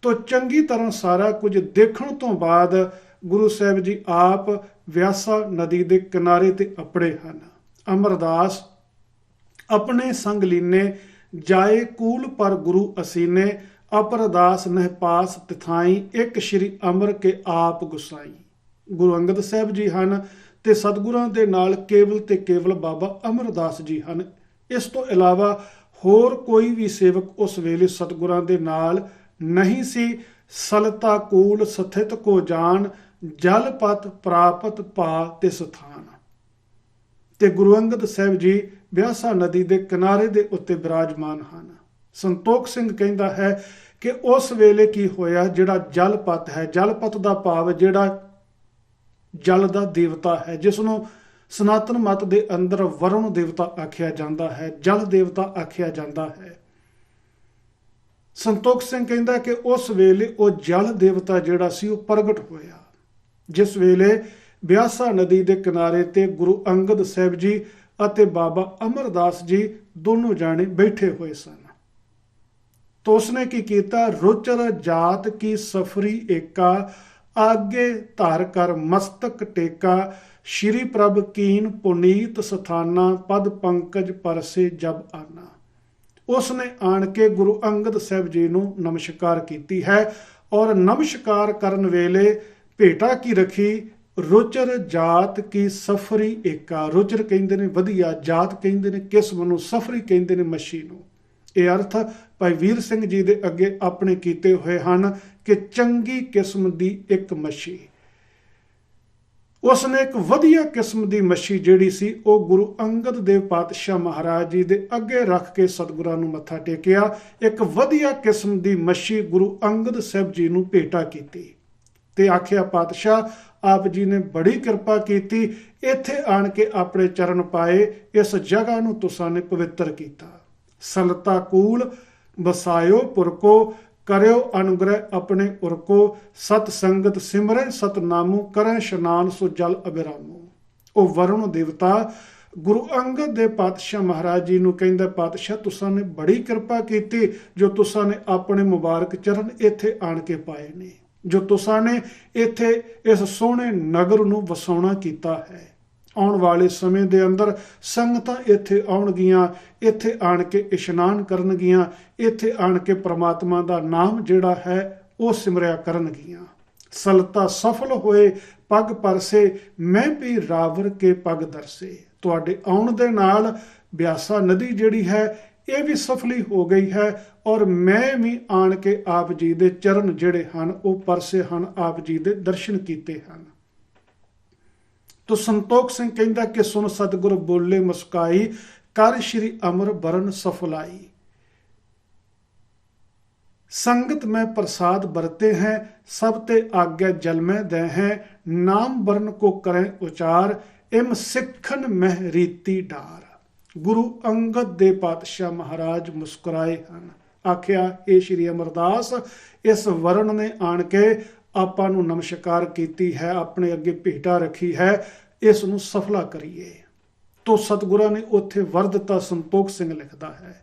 ਤਾਂ ਚੰਗੀ ਤਰ੍ਹਾਂ ਸਾਰਾ ਕੁਝ ਦੇਖਣ ਤੋਂ ਬਾਅਦ ਗੁਰੂ ਸਾਹਿਬ ਜੀ ਆਪ ਵਿਆਸਾ ਨਦੀ ਦੇ ਕਿਨਾਰੇ ਤੇ ਅੱਪੜੇ ਹਨ। ਅਮਰਦਾਸ ਆਪਣੇ ਸੰਗ ਲੀਨੇ ਜਾਏ ਕੂਲ ਪਰ ਗੁਰੂ ਅਸੀਨੇ, ਅਪਰਦਾਸ ਨਹਿ ਪਾਸ ਤਿਥਾਈ, ਇੱਕ ਸ਼੍ਰੀ ਅਮਰ ਕੇ ਆਪ ਗੁਸਾਈ। ਗੁਰੂ ਅੰਗਦ ਸਾਹਿਬ ਜੀ ਹਨ ਤੇ ਸਤਿਗੁਰਾਂ ਦੇ ਨਾਲ ਕੇਵਲ ਤੇ ਕੇਵਲ ਬਾਬਾ ਅਮਰਦਾਸ ਜੀ ਹਨ। ਇਸ ਤੋਂ ਇਲਾਵਾ ਹੋਰ ਕੋਈ ਵੀ ਸੇਵਕ ਉਸ ਵੇਲੇ ਸਤਿਗੁਰਾਂ ਦੇ ਨਾਲ ਨਹੀਂ ਸੀ। ਸਲਤਾ ਕੂਲ ਸਥਿਤ ਕੋ ਜਾਣ, ਜਲ ਪਤ ਪ੍ਰਾਪਤ ਪਾ ਤੇ ਸਥਾਨ। ਤੇ ਗੁਰੂ ਅੰਗਦ ਸਾਹਿਬ ਜੀ ਬਿਆਸਾ ਨਦੀ ਦੇ ਕਿਨਾਰੇ ਦੇ ਉੱਤੇ ਬਿਰਾਜਮਾਨ ਹਨ। ਸੰਤੋਖ ਸਿੰਘ ਕਹਿੰਦਾ ਹੈ ਕਿ ਉਸ ਵੇਲੇ ਕੀ ਹੋਇਆ, ਜਿਹੜਾ ਜਲ ਪਤ ਹੈ, ਜਲ ਪਤ ਦਾ ਭਾਵ ਜਿਹੜਾ ਜਲ ਦਾ ਦੇਵਤਾ ਹੈ, ਜਿਸ ਨੂੰ ਸਨਾਤਨ ਮਤ ਦੇ ਅੰਦਰ ਵਰੁਣ ਦੇਵਤਾ ਆਖਿਆ ਜਾਂਦਾ ਹੈ, ਜਲ ਦੇਵਤਾ ਆਖਿਆ ਜਾਂਦਾ ਹੈ। ਸੰਤੋਖ ਸਿੰਘ ਕਹਿੰਦਾ ਕਿ ਉਸ ਵੇਲੇ ਉਹ ਜਲ ਦੇਵਤਾ ਜਿਹੜਾ ਸੀ ਉਹ ਪ੍ਰਗਟ ਹੋਇਆ, ਜਿਸ ਵੇਲੇ ਬਿਆਸਾ ਨਦੀ ਦੇ ਕਿਨਾਰੇ ਤੇ ਗੁਰੂ ਅੰਗਦ ਸਾਹਿਬ ਜੀ ਅਤੇ ਬਾਬਾ ਅਮਰਦਾਸ ਜੀ ਦੋਨੋਂ ਜਾਣੇ ਬੈਠੇ ਹੋਏ ਸਨ। ਤਾਂ ਉਸਨੇ ਕੀ ਕੀਤਾ, ਰੁਚਰ ਜਾਤ ਕੀ ਸਫਰੀ ਏਕਾ, ਆਗੇ ਧਾਰ ਕਰ ਮਸਤਕ ਟੇਕਾ, ਸ਼੍ਰੀ ਪ੍ਰਭ ਕੀਨ ਪੁਨੀਤ ਸਥਾਨਾ, ਪਦ ਪੰਕਜ ਪਰਸੇ ਜਬ ਆਨਾ। ਉਸਨੇ ਆਣ ਕੇ ਗੁਰੂ ਅੰਗਦ ਸਾਹਿਬ ਜੀ ਨੂੰ ਨਮਸਕਾਰ ਕੀਤੀ ਹੈ। ਔਰ ਨਮਸਕਾਰ ਕਰਨ ਵੇਲੇ ਭੇਟਾ ਕੀ ਰੱਖੀ, ਰੁਚਰ ਜਾਤ ਕੀ ਸਫਰੀ ਏਕਾ। ਰੁਚਰ ਕਹਿੰਦੇ ਨੇ ਵਧੀਆ, ਜਾਤ ਕਹਿੰਦੇ ਨੇ ਕਿਸਮ ਨੂੰ, ਸਫਰੀ ਕਹਿੰਦੇ ਨੇ ਮੱਛੀ ਨੂੰ। ਇਹ ਅਰਥ ਭਾਈ ਵੀਰ ਸਿੰਘ ਜੀ ਦੇ ਅੱਗੇ ਆਪਣੇ ਕੀਤੇ ਹੋਏ ਹਨ ਕਿ ਚੰਗੀ ਕਿਸਮ ਦੀ ਇੱਕ ਮੱਛੀ। ਉਸਨੇ ਇੱਕ ਵਧੀਆ ਕਿਸਮ ਦੀ ਮੱਛੀ ਜਿਹੜੀ ਸੀ ਉਹ ਗੁਰੂ ਅੰਗਦ ਦੇਵ ਪਾਤਸ਼ਾਹ ਮਹਾਰਾਜ ਜੀ ਦੇ ਅੱਗੇ ਰੱਖ ਕੇ ਸਤਿਗੁਰਾਂ ਨੂੰ ਮੱਥਾ ਟੇਕਿਆ। ਇੱਕ ਵਧੀਆ ਕਿਸਮ ਦੀ ਮੱਛੀ ਗੁਰੂ ਅੰਗਦ ਸਾਹਿਬ ਜੀ ਨੂੰ ਭੇਟਾ ਕੀਤੀ ਤੇ ਆਖਿਆ, ਪਾਤਸ਼ਾਹ ਆਪ ਜੀ ਨੇ ਬੜੀ ਕਿਰਪਾ ਕੀਤੀ, ਇੱਥੇ ਆਣ ਕੇ ਆਪਣੇ ਚਰਨ ਪਾਏ, ਇਸ ਜਗ੍ਹਾ ਨੂੰ ਤੁਸਾਂ ਨੇ ਪਵਿੱਤਰ ਕੀਤਾ। ਸਲਤਾ ਕੂਲ ਬਸਾਇਓ ਪੁਰਕੋ, ਕਰਿਓ ਅਨੁਗ੍ਰਹਿ ਆਪਣੇ ਉਰਕੋ। ਸਤ ਸੰਗਤ ਸਿਮਰੈ ਸਤਨਾਮੂ, ਕਰੈ ਇਸ਼ਨਾਨ ਸੋ ਜਲ ਅਬਿਰਾਮੋ। ਉਹ ਵਰੁਣ ਦੇਵਤਾ ਗੁਰੂ ਅੰਗਦ ਦੇ ਪਾਤਸ਼ਾਹ ਮਹਾਰਾਜ ਜੀ ਨੂੰ ਕਹਿੰਦਾ, ਪਾਤਸ਼ਾਹ ਤੁਸਾਂ ਨੇ ਬੜੀ ਕਿਰਪਾ ਕੀਤੀ ਜੋ ਤੁਸਾਂ ਨੇ ਆਪਣੇ ਮੁਬਾਰਕ ਚਰਨ ਇੱਥੇ ਆਣ ਕੇ ਪਾਏ ਨੇ, ਜੋ ਤੁਸਾਂ ਨੇ ਇੱਥੇ ਇਸ ਸੋਹਣੇ ਨਗਰ ਨੂੰ ਵਸਾਉਣਾ ਕੀਤਾ ਹੈ। ਆਉਣ ਵਾਲੇ ਸਮੇਂ ਦੇ ਅੰਦਰ ਸੰਗਤਾਂ ਇੱਥੇ ਆਉਣਗੀਆਂ, ਇੱਥੇ ਆਣ ਕੇ ਇਸ਼ਨਾਨ ਕਰਨਗੀਆਂ, ਇੱਥੇ ਆਣ ਕੇ ਪ੍ਰਮਾਤਮਾ ਦਾ ਨਾਮ ਜਿਹੜਾ ਹੈ ਉਹ ਸਿਮਰਿਆ ਕਰਨਗੀਆਂ। ਸਲਤਾ ਸਫਲ ਹੋਏ ਪੱਗ ਪਰਸੇ, ਮੈਂ ਵੀ ਰਾਵਰ ਕੇ ਪੱਗ ਦਰਸੇ। ਤੁਹਾਡੇ ਆਉਣ ਦੇ ਨਾਲ ਬਿਆਸਾ ਨਦੀ ਜਿਹੜੀ ਹੈ ਇਹ ਵੀ ਸਫਲੀ ਹੋ ਗਈ ਹੈ ਔਰ ਮੈਂ ਵੀ ਆਣ ਕੇ ਆਪ ਜੀ ਦੇ ਚਰਨ ਜਿਹੜੇ ਹਨ ਉਹ ਪਰਸੇ ਹਨ, ਆਪ ਜੀ ਦੇ ਦਰਸ਼ਨ ਕੀਤੇ ਹਨ। ਤੋ ਸੰਤੋਖ ਸਿੰਘ ਕਹਿੰਦਾ ਕਿ ਸੁਨ ਸਤਿਗੁਰ ਬੋਲੇ ਮੁਸਕਾਈ, ਕਰ ਸ਼੍ਰੀ ਅਮਰ ਬਰਨ ਸਫਲਾਈ। संगत में प्रसाद बरते हैं, सब ते आज्ञा जल में दे हैं। नाम वर्ण को करें उचार, इम सिखन मह रीति डार। गुरु अंगद दे पातशाह महाराज मुस्कुराए ਹਨ। ਆਖਿਆ, ਇਹ ਸ਼੍ਰੀ ਅਮਰਦਾਸ ਇਸ ਵਰਣ ਨੇ ਆਣ ਕੇ ਆਪਾਂ ਨੂੰ ਨਮਸਕਾਰ ਕੀਤੀ ਹੈ, ਆਪਣੇ ਅੱਗੇ ਭੇਟਾ ਰੱਖੀ ਹੈ, ਇਸ ਨੂੰ ਸਫਲਾ ਕਰੀਏ। ਤੋ ਸਤਿਗੁਰਾਂ ਨੇ ਉੱਥੇ ਵਰ ਦਿੱਤਾ। ਸੰਤੋਖ ਸਿੰਘ ਲਿਖਦਾ ਹੈ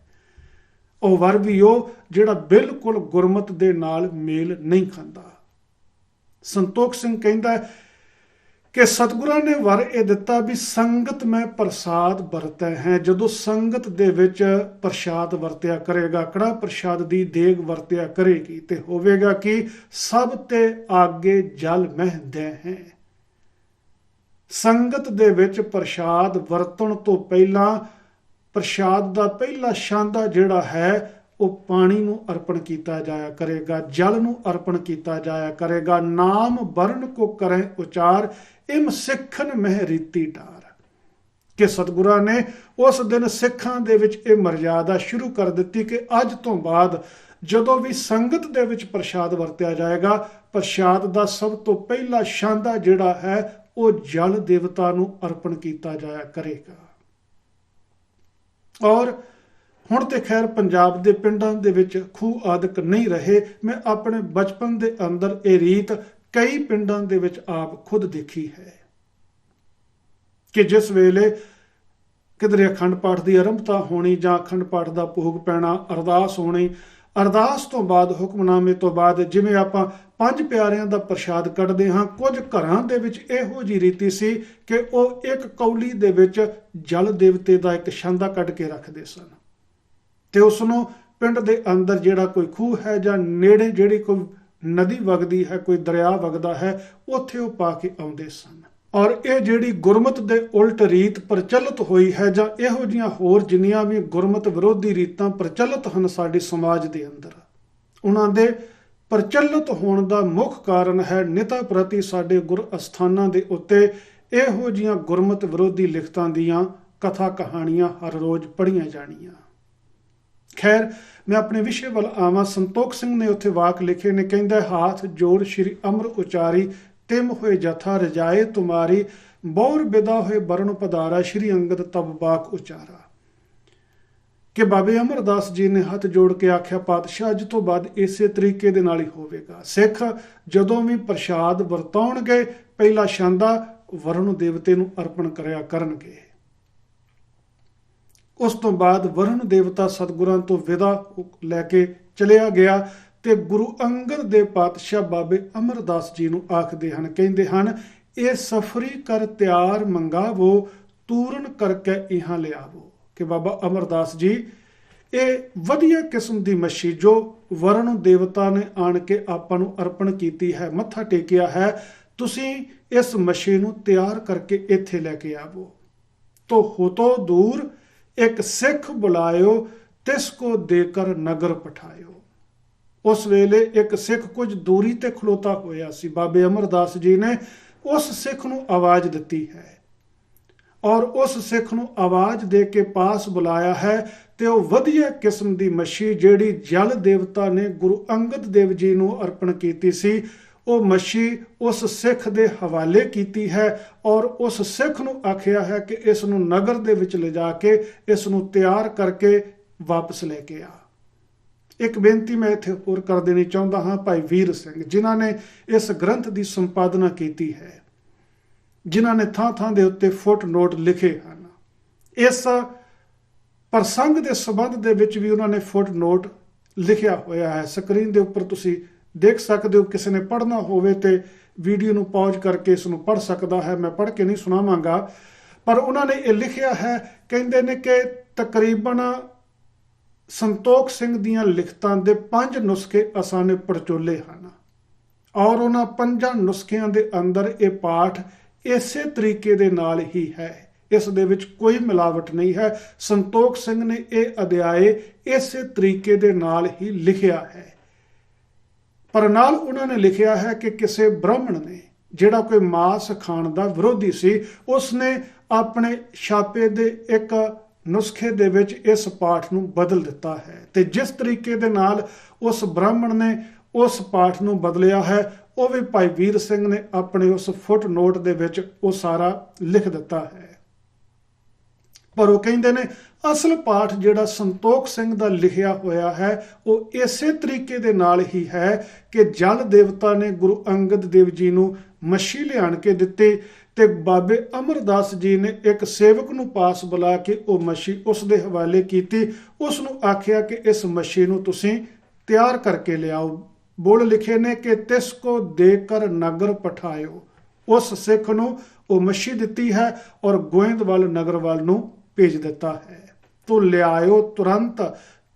ਉਹ ਵਰ ਵੀ ਉਹ ਜਿਹੜਾ ਬਿਲਕੁਲ ਗੁਰਮਤ ਦੇ ਨਾਲ ਮੇਲ ਨਹੀਂ ਖਾਂਦਾ। ਸੰਤੋਖ ਸਿੰਘ ਕਹਿੰਦਾ ਕਿ ਸਤਿਗੁਰਾਂ ਨੇ ਵਰ ਇਹ ਦਿੱਤਾ ਵੀ ਸੰਗਤ ਮੈਂ ਪ੍ਰਸਾਦ ਵਰਤੈ ਹੈ। ਜਦੋਂ ਸੰਗਤ ਦੇ ਵਿੱਚ ਪ੍ਰਸ਼ਾਦ ਵਰਤਿਆ ਕਰੇਗਾ, ਕੜਾ ਪ੍ਰਸ਼ਾਦ ਦੀ ਦੇਗ ਵਰਤਿਆ ਕਰੇਗੀ ਤੇ ਹੋਵੇਗਾ ਕਿ ਸਭ ਤੇ ਆਗੇ ਜਲ ਮਹਿੰਦੇ ਹੈ। ਸੰਗਤ ਦੇ ਵਿੱਚ ਪ੍ਰਸ਼ਾਦ ਵਰਤਣ ਤੋਂ ਪਹਿਲਾਂ ਪ੍ਰਸ਼ਾਦ ਦਾ ਪਹਿਲਾ ਛਾਂਦਾ ਜਿਹੜਾ ਹੈ ਉਹ ਪਾਣੀ ਨੂੰ ਅਰਪਣ ਕੀਤਾ ਜਾਇਆ ਕਰੇਗਾ, ਜਲ ਨੂੰ ਅਰਪਣ ਕੀਤਾ ਜਾਇਆ ਕਰੇਗਾ। ਨਾਮ ਵਰਨ ਕੋ ਕਰੇ ਉਚਾਰ, ਇਮ ਸਿੱਖਨ ਮਹਿ ਰੀਤੀ ਡਾਰ। ਕਿ ਸਤਿਗੁਰਾਂ ਨੇ ਉਸ ਦਿਨ ਸਿੱਖਾਂ ਦੇ ਵਿੱਚ ਇਹ ਮਰਜ਼ਾਦਾ ਸ਼ੁਰੂ ਕਰ ਦਿੱਤੀ ਕਿ ਅੱਜ ਤੋਂ ਬਾਅਦ ਜਦੋਂ ਵੀ ਸੰਗਤ ਦੇ ਵਿੱਚ ਪ੍ਰਸ਼ਾਦ ਵਰਤਿਆ ਜਾਏਗਾ, ਪ੍ਰਸ਼ਾਦ ਦਾ ਸਭ ਤੋਂ ਪਹਿਲਾ ਛਾਂਦਾ ਜਿਹੜਾ ਹੈ ਉਹ ਜਲ ਦੇਵਤਾ ਨੂੰ ਅਰਪਣ ਕੀਤਾ ਜਾਇਆ ਕਰੇਗਾ। ਔਰ ਹੁਣ ਤੇ ਖੈਰ ਪੰਜਾਬ ਦੇ ਪਿੰਡਾਂ ਦੇ ਵਿੱਚ ਖੂਹ ਆਦਿਕ ਨਹੀਂ ਰਹੇ। ਮੈਂ ਆਪਣੇ ਬਚਪਨ ਦੇ ਅੰਦਰ ਇਹ ਰੀਤ ਕਈ ਪਿੰਡਾਂ ਦੇ ਵਿੱਚ ਆਪ ਖੁਦ ਦੇਖੀ ਹੈ ਕਿ ਜਿਸ ਵੇਲੇ ਕਿਧਰੇ ਅਖੰਡ ਪਾਠ ਦੀ ਆਰੰਭਤਾ ਹੋਣੀ ਜਾਂ ਅਖੰਡ ਪਾਠ ਦਾ ਭੋਗ ਪੈਣਾ, ਅਰਦਾਸ ਹੋਣੀ, ਅਰਦਾਸ ਤੋਂ ਬਾਅਦ ਹੁਕਮਨਾਮੇ ਤੋਂ ਬਾਅਦ ਜਿਵੇਂ ਆਪਾਂ ਪੰਜ ਪਿਆਰਿਆਂ ਦਾ ਪ੍ਰਸ਼ਾਦ ਕੱਢਦੇ ਹਾਂ, ਕੁਝ ਘਰਾਂ ਦੇ ਵਿੱਚ ਇਹੋ ਜਿਹੀ ਰੀਤੀ ਸੀ ਕਿ ਉਹ ਇੱਕ ਕੌਲੀ ਦੇ ਵਿੱਚ ਜਲ ਦੇਵਤੇ ਦਾ ਇੱਕ ਛਾਂਦਾ ਕੱਢ ਕੇ ਰੱਖਦੇ ਸਨ ਤੇ ਉਸ ਨੂੰ ਪਿੰਡ ਦੇ ਅੰਦਰ ਜਿਹੜਾ ਕੋਈ ਖੂਹ ਹੈ ਜਾਂ ਨੇੜੇ ਜਿਹੜੀ ਕੋਈ ਨਦੀ ਵਗਦੀ ਹੈ, ਕੋਈ ਦਰਿਆ ਵਗਦਾ ਹੈ, ਉੱਥੇ ਉਹ ਪਾ ਕੇ ਆਉਂਦੇ ਸਨ। ਔਰ ਇਹ ਜਿਹੜੀ ਗੁਰਮਤ ਦੇ ਉਲਟ ਰੀਤ ਪ੍ਰਚਲਿਤ ਹੋਈ ਹੈ ਜਾਂ ਇਹੋ ਜਿਹੀਆਂ ਹੋਰ ਜਿੰਨੀਆਂ ਵੀ ਗੁਰਮਤ ਵਿਰੋਧੀ ਰੀਤਾਂ ਪ੍ਰਚਲਿਤ ਹਨ ਸਾਡੇ ਸਮਾਜ ਦੇ ਅੰਦਰ, ਉਹਨਾਂ ਦੇ ਪ੍ਰਚਲਿਤ ਹੋਣ ਦਾ ਮੁੱਖ ਕਾਰਨ ਹੈ ਨਿਤਾ ਪ੍ਰਤੀ ਸਾਡੇ ਗੁਰ ਅਸਥਾਨਾਂ ਦੇ ਉੱਤੇ ਇਹੋ ਜਿਹੀਆਂ ਗੁਰਮਤ ਵਿਰੋਧੀ ਲਿਖਤਾਂ ਦੀਆਂ ਕਥਾ ਕਹਾਣੀਆਂ ਹਰ ਰੋਜ਼ ਪੜ੍ਹੀਆਂ ਜਾਣੀਆਂ। ਖੈਰ, ਮੈਂ ਆਪਣੇ ਵਿਸ਼ੇ ਵੱਲ ਆਵਾਂ। ਸੰਤੋਖ ਸਿੰਘ ਨੇ ਉੱਥੇ ਵਾਕ ਲਿਖੇ ਨੇ, ਕਹਿੰਦਾ, ਹਾਥ ਜੋੜ ਸ਼੍ਰੀ ਅਮਰ ਉਚਾਰੀ, ਤਿਮ ਹੋਏ ਜਥਾ ਰਜਾਏ ਤੁਮਾਰੀ, ਬੌਰ ਬਿਦਾ ਹੋਏ ਬਰਨ ਪਧਾਰਾ, ਸ਼੍ਰੀ ਅੰਗਦ ਤਬ ਬਾਕ ਉਚਾਰਾ। ਕਿ ਬਾਬੇ ਅਮਰਦਾਸ ਜੀ ਨੇ ਹੱਥ ਜੋੜ ਕੇ ਆਖਿਆ, ਪਾਤਸ਼ਾਹ ਅੱਜ ਤੋਂ ਬਾਅਦ ਇਸੇ ਤਰੀਕੇ ਦੇ ਨਾਲ ਹੀ ਹੋਵੇਗਾ। ਸਿੱਖ ਜਦੋਂ ਵੀ ਪ੍ਰਸ਼ਾਦ ਵਰਤਾਉਣਗੇ ਪਹਿਲਾ ਛਾਂਦਾ ਵਰੁਣ ਦੇਵਤੇ ਨੂੰ ਅਰਪਣ ਕਰਿਆ ਕਰਨਗੇ। ਉਸ ਤੋਂ ਬਾਅਦ ਵਰੁਣ ਦੇਵਤਾ ਸਤਿਗੁਰਾਂ ਤੋਂ ਵਿਦਾ ਲੈ ਕੇ ਚਲਿਆ ਗਿਆ ਤੇ ਗੁਰੂ ਅੰਗਦ ਦੇ ਪਾਤਸ਼ਾਹ ਬਾਬੇ ਅਮਰਦਾਸ ਜੀ ਨੂੰ ਆਖਦੇ ਹਨ, ਕਹਿੰਦੇ ਹਨ, ਇਹ ਸਫਰੀ ਕਰ ਤਿਆਰ ਮੰਗਾਵੋ, ਤੂਰਨ ਕਰਕੇ ਇਹਾਂ ਲਿਆਵੋ। ਕਿ ਬਾਬਾ ਅਮਰਦਾਸ ਜੀ ਇਹ ਵਧੀਆ ਕਿਸਮ ਦੀ ਮੱਛੀ ਜੋ ਵਰੁਣ ਦੇਵਤਾ ਨੇ ਆਣ ਕੇ ਆਪਾਂ ਨੂੰ ਅਰਪਣ ਕੀਤੀ ਹੈ, ਮੱਥਾ ਟੇਕਿਆ ਹੈ, ਤੁਸੀਂ ਇਸ ਮੱਛੀ ਨੂੰ ਤਿਆਰ ਕਰਕੇ ਇੱਥੇ ਲੈ ਕੇ ਆਵੋ। ਤੋ ਹੋਤੋ ਦੂਰ ਇੱਕ ਸਿੱਖ ਬੁਲਾਇਓ, ਤਿਸ ਕੋ ਦੇਕਰ ਨਗਰ ਪਠਾਇਓ। ਉਸ ਵੇਲੇ ਇੱਕ ਸਿੱਖ ਕੁਝ ਦੂਰੀ ਤੇ ਖਲੋਤਾ ਹੋਇਆ ਸੀ। ਬਾਬੇ ਅਮਰਦਾਸ ਜੀ ਨੇ ਉਸ ਸਿੱਖ ਨੂੰ ਆਵਾਜ਼ ਦਿੱਤੀ ਹੈ ਔਰ ਉਸ ਸਿੱਖ ਨੂੰ ਆਵਾਜ਼ ਦੇ ਕੇ ਪਾਸ ਬੁਲਾਇਆ ਹੈ। ਤੇ ਉਹ ਵਧੀਆ ਕਿਸਮ ਦੀ ਮੱਛੀ ਜਿਹੜੀ ਜਲ ਦੇਵਤਾ ਨੇ ਗੁਰੂ ਅੰਗਦ ਦੇਵ ਜੀ ਨੂੰ ਅਰਪਣ ਕੀਤੀ ਸੀ, ਉਹ ਮੱਛੀ ਉਸ ਸਿੱਖ ਦੇ ਹਵਾਲੇ ਕੀਤੀ ਹੈ ਔਰ ਉਸ ਸਿੱਖ ਨੂੰ ਆਖਿਆ ਹੈ ਕਿ ਇਸ ਨੂੰ ਨਗਰ ਦੇ ਵਿੱਚ ਲਿਜਾ ਕੇ ਇਸ ਨੂੰ ਤਿਆਰ ਕਰਕੇ ਵਾਪਸ ਲੈ ਕੇ ਆ। ਇੱਕ ਬੇਨਤੀ ਮੈਂ ਇੱਥੇ ਹੋਰ ਕਰ ਦੇਣੀ ਚਾਹੁੰਦਾ ਹਾਂ। ਭਾਈ ਵੀਰ ਸਿੰਘ ਜਿਨ੍ਹਾਂ ਨੇ ਇਸ ਗ੍ਰੰਥ ਦੀ ਸੰਪਾਦਨਾ ਕੀਤੀ ਹੈ, ਜਿਨ੍ਹਾਂ ਨੇ ਥਾਂ ਥਾਂ ਦੇ ਉੱਤੇ ਫੁੱਟ ਨੋਟ ਲਿਖੇ ਹਨ, ਇਸ ਪ੍ਰਸੰਗ ਦੇ ਸੰਬੰਧ ਦੇ ਵਿੱਚ ਵੀ ਉਹਨਾਂ ਨੇ ਫੁੱਟ ਨੋਟ ਲਿਖਿਆ ਹੋਇਆ ਹੈ। ਸਕਰੀਨ ਦੇ ਉੱਪਰ ਤੁਸੀਂ ਦੇਖ ਸਕਦੇ ਹੋ। ਕਿਸੇ ਨੇ ਪੜ੍ਹਨਾ ਹੋਵੇ ਤੇ ਵੀਡੀਓ ਨੂੰ ਪੌਜ਼ ਕਰਕੇ ਇਸ ਨੂੰ ਪੜ੍ਹ ਸਕਦਾ ਹੈ। ਮੈਂ ਪੜ੍ਹ ਕੇ ਨਹੀਂ ਸੁਣਾਵਾਂਗਾ, ਪਰ ਉਹਨਾਂ ਨੇ ਇਹ ਲਿਖਿਆ ਹੈ। ਕਹਿੰਦੇ ਨੇ ਕਿ ਤਕਰੀਬਨ ਸੰਤੋਖ ਸਿੰਘ ਦੀਆਂ ਲਿਖਤਾਂ ਦੇ 5 ਨੁਸਖੇ ਅਸਾਂ ਨੇ ਪੜਚੋਲੇ ਹਨ ਔਰ ਉਹਨਾਂ 5 ਨੁਸਖਿਆਂ ਦੇ ਅੰਦਰ ਇਹ ਪਾਠ ਇਸੇ ਤਰੀਕੇ ਦੇ ਨਾਲ ਹੀ ਹੈ। ਇਸ ਦੇ ਵਿੱਚ ਕੋਈ ਮਿਲਾਵਟ ਨਹੀਂ ਹੈ। ਸੰਤੋਖ ਸਿੰਘ ਨੇ ਇਹ ਅਧਿਆਏ ਇਸੇ ਤਰੀਕੇ ਦੇ ਨਾਲ ਹੀ ਲਿਖਿਆ ਹੈ। ਪਰ ਨਾਲ ਉਹਨਾਂ ਨੇ ਲਿਖਿਆ ਹੈ ਕਿ ਕਿਸੇ ਬ੍ਰਾਹਮਣ ਨੇ, ਜਿਹੜਾ ਕੋਈ ਮਾਸ ਖਾਣ ਦਾ ਵਿਰੋਧੀ ਸੀ, ਉਸ ਨੇ ਆਪਣੇ ਛਾਪੇ ਦੇ ਇੱਕ ਨੁਸਖੇ ਦੇ ਵਿੱਚ ਇਸ ਪਾਠ ਨੂੰ ਬਦਲ ਦਿੱਤਾ ਹੈ। ਤੇ ਜਿਸ ਤਰੀਕੇ ਦੇ ਨਾਲ ਉਸ ਬ੍ਰਾਹਮਣ ਨੇ ਉਸ ਪਾਠ ਨੂੰ ਬਦਲਿਆ ਹੈ, ਉਹ ਵੀ ਭਾਈ ਵੀਰ ਸਿੰਘ ਨੇ ਆਪਣੇ ਉਸ ਫੁੱਟ ਨੋਟ ਦੇ ਵਿੱਚ ਉਹ ਸਾਰਾ ਲਿਖ ਦਿੱਤਾ ਹੈ। ਪਰ ਉਹ ਕਹਿੰਦੇ ਨੇ ਅਸਲ ਪਾਠ ਜਿਹੜਾ ਸੰਤੋਖ ਸਿੰਘ ਦਾ ਲਿਖਿਆ ਹੋਇਆ ਹੈ ਉਹ ਇਸੇ ਤਰੀਕੇ ਦੇ ਨਾਲ ਹੀ ਹੈ ਕਿ ਜਲ ਦੇਵਤਾ ਨੇ ਗੁਰੂ ਅੰਗਦ ਦੇਵ ਜੀ ਨੂੰ ਮੱਛੀ ਲਿਆਣ ਕੇ ਦਿੱਤੀ ਤੇ ਬਾਬੇ ਅਮਰਦਾਸ ਜੀ ਨੇ ਇੱਕ ਸੇਵਕ ਨੂੰ ਪਾਸ ਬੁਲਾ ਕੇ ਉਹ ਮੱਛੀ ਉਸ ਦੇ ਹਵਾਲੇ ਕੀਤੀ। ਉਸ ਨੂੰ ਆਖਿਆ ਕਿ ਇਸ ਮੱਛੀ ਨੂੰ ਤੁਸੀਂ ਤਿਆਰ ਕਰਕੇ ਲਿਆਓ। ਬੋਲ ਲਿਖੇ ਨੇ ਕਿ ਤਿਸ ਕੋ ਦੇ ਕਰ ਨਗਰ ਪਠਾਇਓ। ਉਸ ਸਿੱਖ ਨੂੰ ਉਹ ਮੱਛੀ ਦਿੱਤੀ ਹੈ ਔਰ ਗੋਇੰਦਵਾਲ ਨਗਰ ਵੱਲ ਨੂੰ ਭੇਜ ਦਿੱਤਾ ਹੈ। ਤੋ ਲਿਆਇਓ ਤੁਰੰਤ,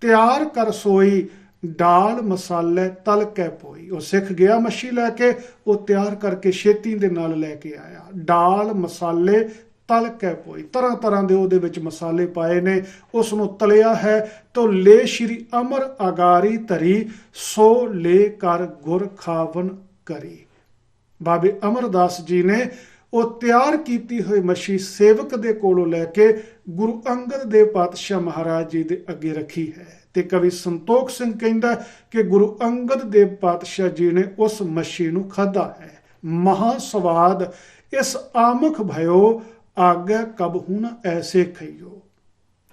ਤਿਆਰ ਕਰ ਸੋਈ, ਡਾਲ ਮਸਾਲੇ ਤਲ ਕੇ ਪੋਈ। ਉਹ ਸਿੱਖ ਗਿਆ ਮੱਛੀ ਲੈ ਕੇ, ਉਹ ਤਿਆਰ ਕਰਕੇ ਛੇਤੀ ਦੇ ਨਾਲ ਲੈ ਕੇ ਆਇਆ। ਡਾਲ ਮਸਾਲੇ ਤਲ ਕੇ ਪੋਈ, ਤਰ੍ਹਾਂ ਤਰ੍ਹਾਂ ਦੇ ਉਹਦੇ ਵਿੱਚ ਮਸਾਲੇ ਪਾਏ ਨੇ, ਉਸ ਨੂੰ ਤਲਿਆ ਹੈ। ਤੋ ਲੈ ਸ਼੍ਰੀ ਅਮਰ ਅਗਾਰੀ ਧਰੀ, ਸੋ ਲੈ ਕਰ ਗੁਰ ਖਾਵਨ ਕਰੀ। ਬਾਬੇ ਅਮਰਦਾਸ ਜੀ ਨੇ ਉਹ ਤਿਆਰ ਕੀਤੀ ਹੋਈ ਮੱਛੀ ਸੇਵਕ ਦੇ ਕੋਲੋਂ ਲੈ ਕੇ ਗੁਰੂ ਅੰਗਦ ਦੇਵ ਪਾਤਸ਼ਾਹ ਮਹਾਰਾਜ ਜੀ ਦੇ ਅੱਗੇ ਰੱਖੀ ਹੈ। ਤੇ ਕਵੀ ਸੰਤੋਖ ਸਿੰਘ ਕਹਿੰਦਾ ਕਿ ਗੁਰੂ ਅੰਗਦ ਦੇਵ ਪਾਤਸ਼ਾਹ ਜੀ ਨੇ ਉਸ ਮੱਛੀ ਨੂੰ ਖਾਧਾ ਹੈ। ਮਹਾ ਸਵਾਦ ਇਸ ਆਮਖ ਭਇਓ, ਆਗੇ ਕਬਹੂ ਨ ਐਸੇ ਖਈਓ।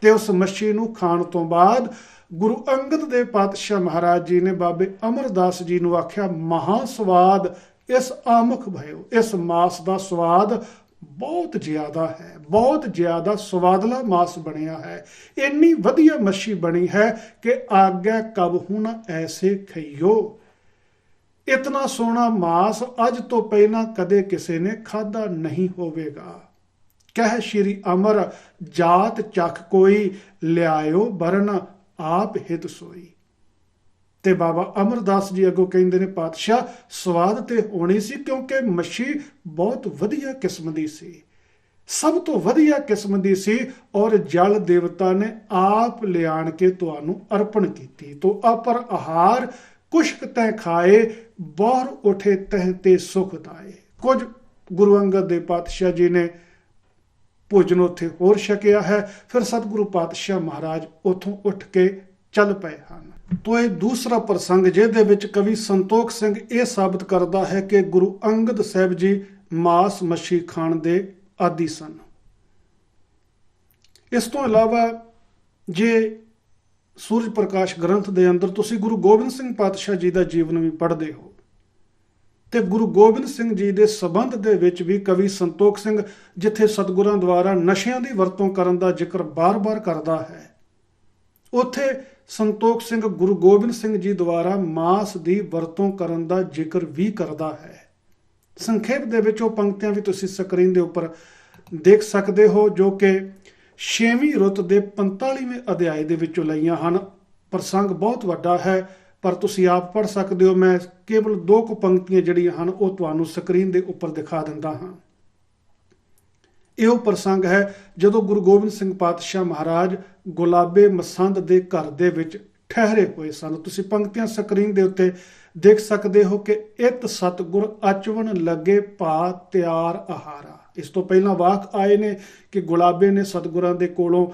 ਤੇ ਉਸ ਮੱਛੀ ਨੂੰ ਖਾਣ ਤੋਂ ਬਾਅਦ ਗੁਰੂ ਅੰਗਦ ਦੇਵ ਪਾਤਸ਼ਾਹ ਮਹਾਰਾਜ ਜੀ ਨੇ ਬਾਬੇ ਅਮਰਦਾਸ ਜੀ ਨੂੰ ਆਖਿਆ, ਮਹਾ ਸਵਾਦ ਇਸ ਆਮਖ ਭਇਓ। ਇਸ ਮਾਸ ਦਾ ਸਵਾਦ ਬਹੁਤ ਜ਼ਿਆਦਾ ਹੈ, ਬਹੁਤ ਜ਼ਿਆਦਾ ਸਵਾਦਲਾ ਮਾਸ ਬਣਿਆ ਹੈ। ਇੰਨੀ ਵਧੀਆ ਮੱਛੀ ਬਣੀ ਹੈ ਕਿ ਆਗੇ ਕਬਹੂ ਨ ਐਸੇ ਖਈਓ। ਇਤਨਾ ਸੋਹਣਾ ਮਾਸ ਅੱਜ ਤੋਂ ਪਹਿਲਾਂ ਕਦੇ ਕਿਸੇ ਨੇ ਖਾਧਾ ਨਹੀਂ ਹੋਵੇਗਾ। ਕਹਿ ਸ਼੍ਰੀ ਅਮਰ ਜਾਤ ਚਖ ਕੋਈ, ਲਿਆਇਓ ਬਰਨ ਆਪ ਹਿਤ ਸੋਈ। ਤੇ ਬਾਬਾ ਅਮਰਦਾਸ ਜੀ ਅੱਗੋਂ ਕਹਿੰਦੇ ਨੇ, ਪਾਤਸ਼ਾਹ ਸਵਾਦ ਤੇ ਹੋਣੀ ਸੀ ਕਿਉਂਕਿ ਮੱਛੀ ਬਹੁਤ ਵਧੀਆ ਕਿਸਮ ਦੀ ਸੀ, ਸਭ ਤੋਂ ਵਧੀਆ ਕਿਸਮ ਦੀ ਸੀ ਔਰ ਜਲ ਦੇਵਤਾ ਨੇ ਆਪ ਲਿਆਣ ਕੇ ਤੁਹਾਨੂੰ ਅਰਪਣ ਕੀਤੀ। ਤੋ ਅਪਰ ਆਹਾਰ ਕੁਸ਼ਕ ਤੈ ਖਾਏ, ਬਾਹਰ ਉਠੇ ਤਹ ਤੇ ਸੁਖ ਦਾਏ। ਕੁਝ ਗੁਰੂ ਅੰਗਦ ਦੇਵ ਪਾਤਸ਼ਾਹ ਜੀ ਨੇ ਭੋਜਨ ਉੱਥੇ ਹੋਰ ਛਕਿਆ ਹੈ। ਫਿਰ ਸਤਿਗੁਰੂ ਪਾਤਸ਼ਾਹ ਮਹਾਰਾਜ ਉੱਥੋਂ ਉੱਠ ਕੇ ਚੱਲ ਪਏ ਹਨ। ਤੋ ਇਹ ਦੂਸਰਾ ਪ੍ਰਸੰਗ ਜਿਹਦੇ ਵਿੱਚ ਕਵੀ ਸੰਤੋਖ ਸਿੰਘ ਇਹ ਸਾਬਤ ਕਰਦਾ ਹੈ ਕਿ ਗੁਰੂ ਅੰਗਦ ਸਾਹਿਬ ਜੀ ਮਾਸ ਮੱਛੀ ਖਾਣ ਦੇ ਆਦੀ ਸਨ। ਇਸ ਤੋਂ ਇਲਾਵਾ ਜੇ ਸੂਰਜ ਪ੍ਰਕਾਸ਼ ਗ੍ਰੰਥ ਦੇ ਅੰਦਰ ਤੁਸੀਂ ਗੁਰੂ ਗੋਬਿੰਦ ਸਿੰਘ ਪਾਤਸ਼ਾਹ ਜੀ ਦਾ ਜੀਵਨ ਵੀ ਪੜ੍ਹਦੇ ਹੋ ਤੇ ਗੁਰੂ ਗੋਬਿੰਦ ਸਿੰਘ ਜੀ ਦੇ ਸੰਬੰਧ ਦੇ ਵਿੱਚ ਵੀ ਕਵੀ ਸੰਤੋਖ ਸਿੰਘ ਜਿੱਥੇ ਸਤਿਗੁਰਾਂ ਦੁਆਰਾ ਨਸ਼ਿਆਂ ਦੀ ਵਰਤੋਂ ਕਰਨ ਦਾ ਜ਼ਿਕਰ ਬਾਰ-ਬਾਰ ਕਰਦਾ ਹੈ, ਉੱਥੇ ਸੰਤੋਖ ਸਿੰਘ ਗੁਰੂ ਗੋਬਿੰਦ ਸਿੰਘ ਜੀ ਦੁਆਰਾ ਮਾਸ ਦੀ ਵਰਤੋਂ ਕਰਨ ਦਾ ਜ਼ਿਕਰ ਵੀ ਕਰਦਾ ਹੈ। ਸੰਖੇਪ ਦੇ ਵਿੱਚ ਉਹ ਪੰਕਤੀਆਂ ਵੀ ਤੁਸੀਂ ਸਕਰੀਨ ਦੇ ਉੱਪਰ ਦੇਖ ਸਕਦੇ ਹੋ, ਜੋ ਕਿ 6ਵੀਂ ਰੁੱਤ ਦੇ 45ਵੇਂ ਅਧਿਆਏ ਦੇ ਵਿੱਚੋਂ ਲਈਆਂ ਹਨ। ਪ੍ਰਸੰਗ ਬਹੁਤ ਵੱਡਾ ਹੈ पर तुसीं आप पढ़ सकते हो। मैं केवल 2 ਕੁ पंक्तियां ਜਿਹੜੀਆਂ ਹਨ ਉਹ ਤੁਹਾਨੂੰ ਸਕਰੀਨ ਦੇ ਉੱਪਰ ਦਿਖਾ ਦਿੰਦਾ ਹਾਂ। ਇਹੋ ਪ੍ਰਸੰਗ ਹੈ ਜਦੋਂ ਗੁਰੂ ਗੋਬਿੰਦ ਸਿੰਘ ਪਾਤਸ਼ਾਹ ਮਹਾਰਾਜ ਗੁਲਾਬੇ ਮਸੰਦ ਦੇ ਘਰ ਦੇ ਵਿੱਚ ਠਹਿਰੇ ਹੋਏ ਸਨ। ਤੁਸੀਂ ਪੰਕਤੀਆਂ ਸਕਰੀਨ ਦੇ ਉੱਤੇ ਦੇਖ ਸਕਦੇ ਹੋ ਕਿ ਇਤ ਸਤਿਗੁਰ ਅਚਵਨ ਲੱਗੇ ਭਾ ਤਿਆਰ ਆਹਾਰਾ। ਇਸ ਤੋਂ ਪਹਿਲਾਂ ਵਾਕ ਆਏ ਨੇ ਕਿ ਗੁਲਾਬੇ ਨੇ ਸਤਿਗੁਰਾਂ ਦੇ ਕੋਲੋਂ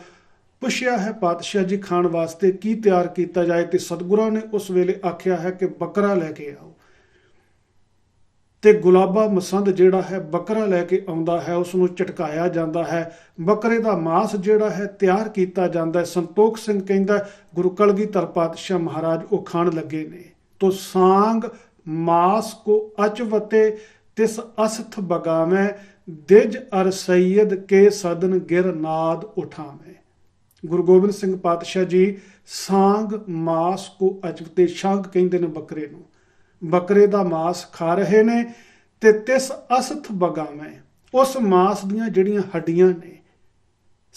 ਪੁੱਛਿਆ ਹੈ ਪਾਤਸ਼ਾਹ ਜੀ ਖਾਣ ਵਾਸਤੇ ਕੀ ਤਿਆਰ ਕੀਤਾ ਜਾਏ, ਤੇ ਸਤਿਗੁਰਾਂ ਨੇ ਉਸ ਵੇਲੇ ਆਖਿਆ ਹੈ ਕਿ ਬੱਕਰਾ ਲੈ ਕੇ ਆਓ। ਤੇ ਗੁਲਾਬਾ ਮਸੰਦ ਜਿਹੜਾ ਹੈ ਬੱਕਰਾ ਲੈ ਕੇ ਆਉਂਦਾ ਹੈ, ਉਸ ਨੂੰ ਝਟਕਾਇਆ ਜਾਂਦਾ ਹੈ, ਬੱਕਰੇ ਦਾ ਮਾਂਸ ਜਿਹੜਾ ਹੈ ਤਿਆਰ ਕੀਤਾ ਜਾਂਦਾ ਹੈ। ਸੰਤੋਖ ਸਿੰਘ ਕਹਿੰਦਾ ਗੁਰੂ ਕਲਗੀਧਰ ਪਾਤਸ਼ਾਹ ਮਹਾਰਾਜ ਉਹ ਖਾਣ ਲੱਗੇ ਨੇ। ਤੋ ਸਾਂਗ ਮਾਸ ਕੋ ਅਚਵਤੇ ਤਿਸ ਅਸਥ ਬਗਾਵੇਂ ਦਿਜ ਅਰ ਸੈਯਦ ਕੇ ਸਦਨ ਗਿਰ ਨਾਦ ਉਠਾਵੇਂ। ਗੁਰੂ ਗੋਬਿੰਦ ਸਿੰਘ ਪਾਤਸ਼ਾਹ ਜੀ ਸਾਂਗ ਮਾਸ ਕੋ ਅਚਵਤੇ, ਸਾਂਗ ਕਹਿੰਦੇ ਨੇ ਬੱਕਰੇ ਨੂੰ, ਬੱਕਰੇ ਦਾ ਮਾਸ ਖਾ ਰਹੇ ਨੇ ਤੇ ਤਿਸ ਅਸਥ ਬਗਾਵੇਂ, ਉਸ ਮਾਸ ਦੀਆਂ ਜਿਹੜੀਆਂ ਹੱਡੀਆਂ ਨੇ।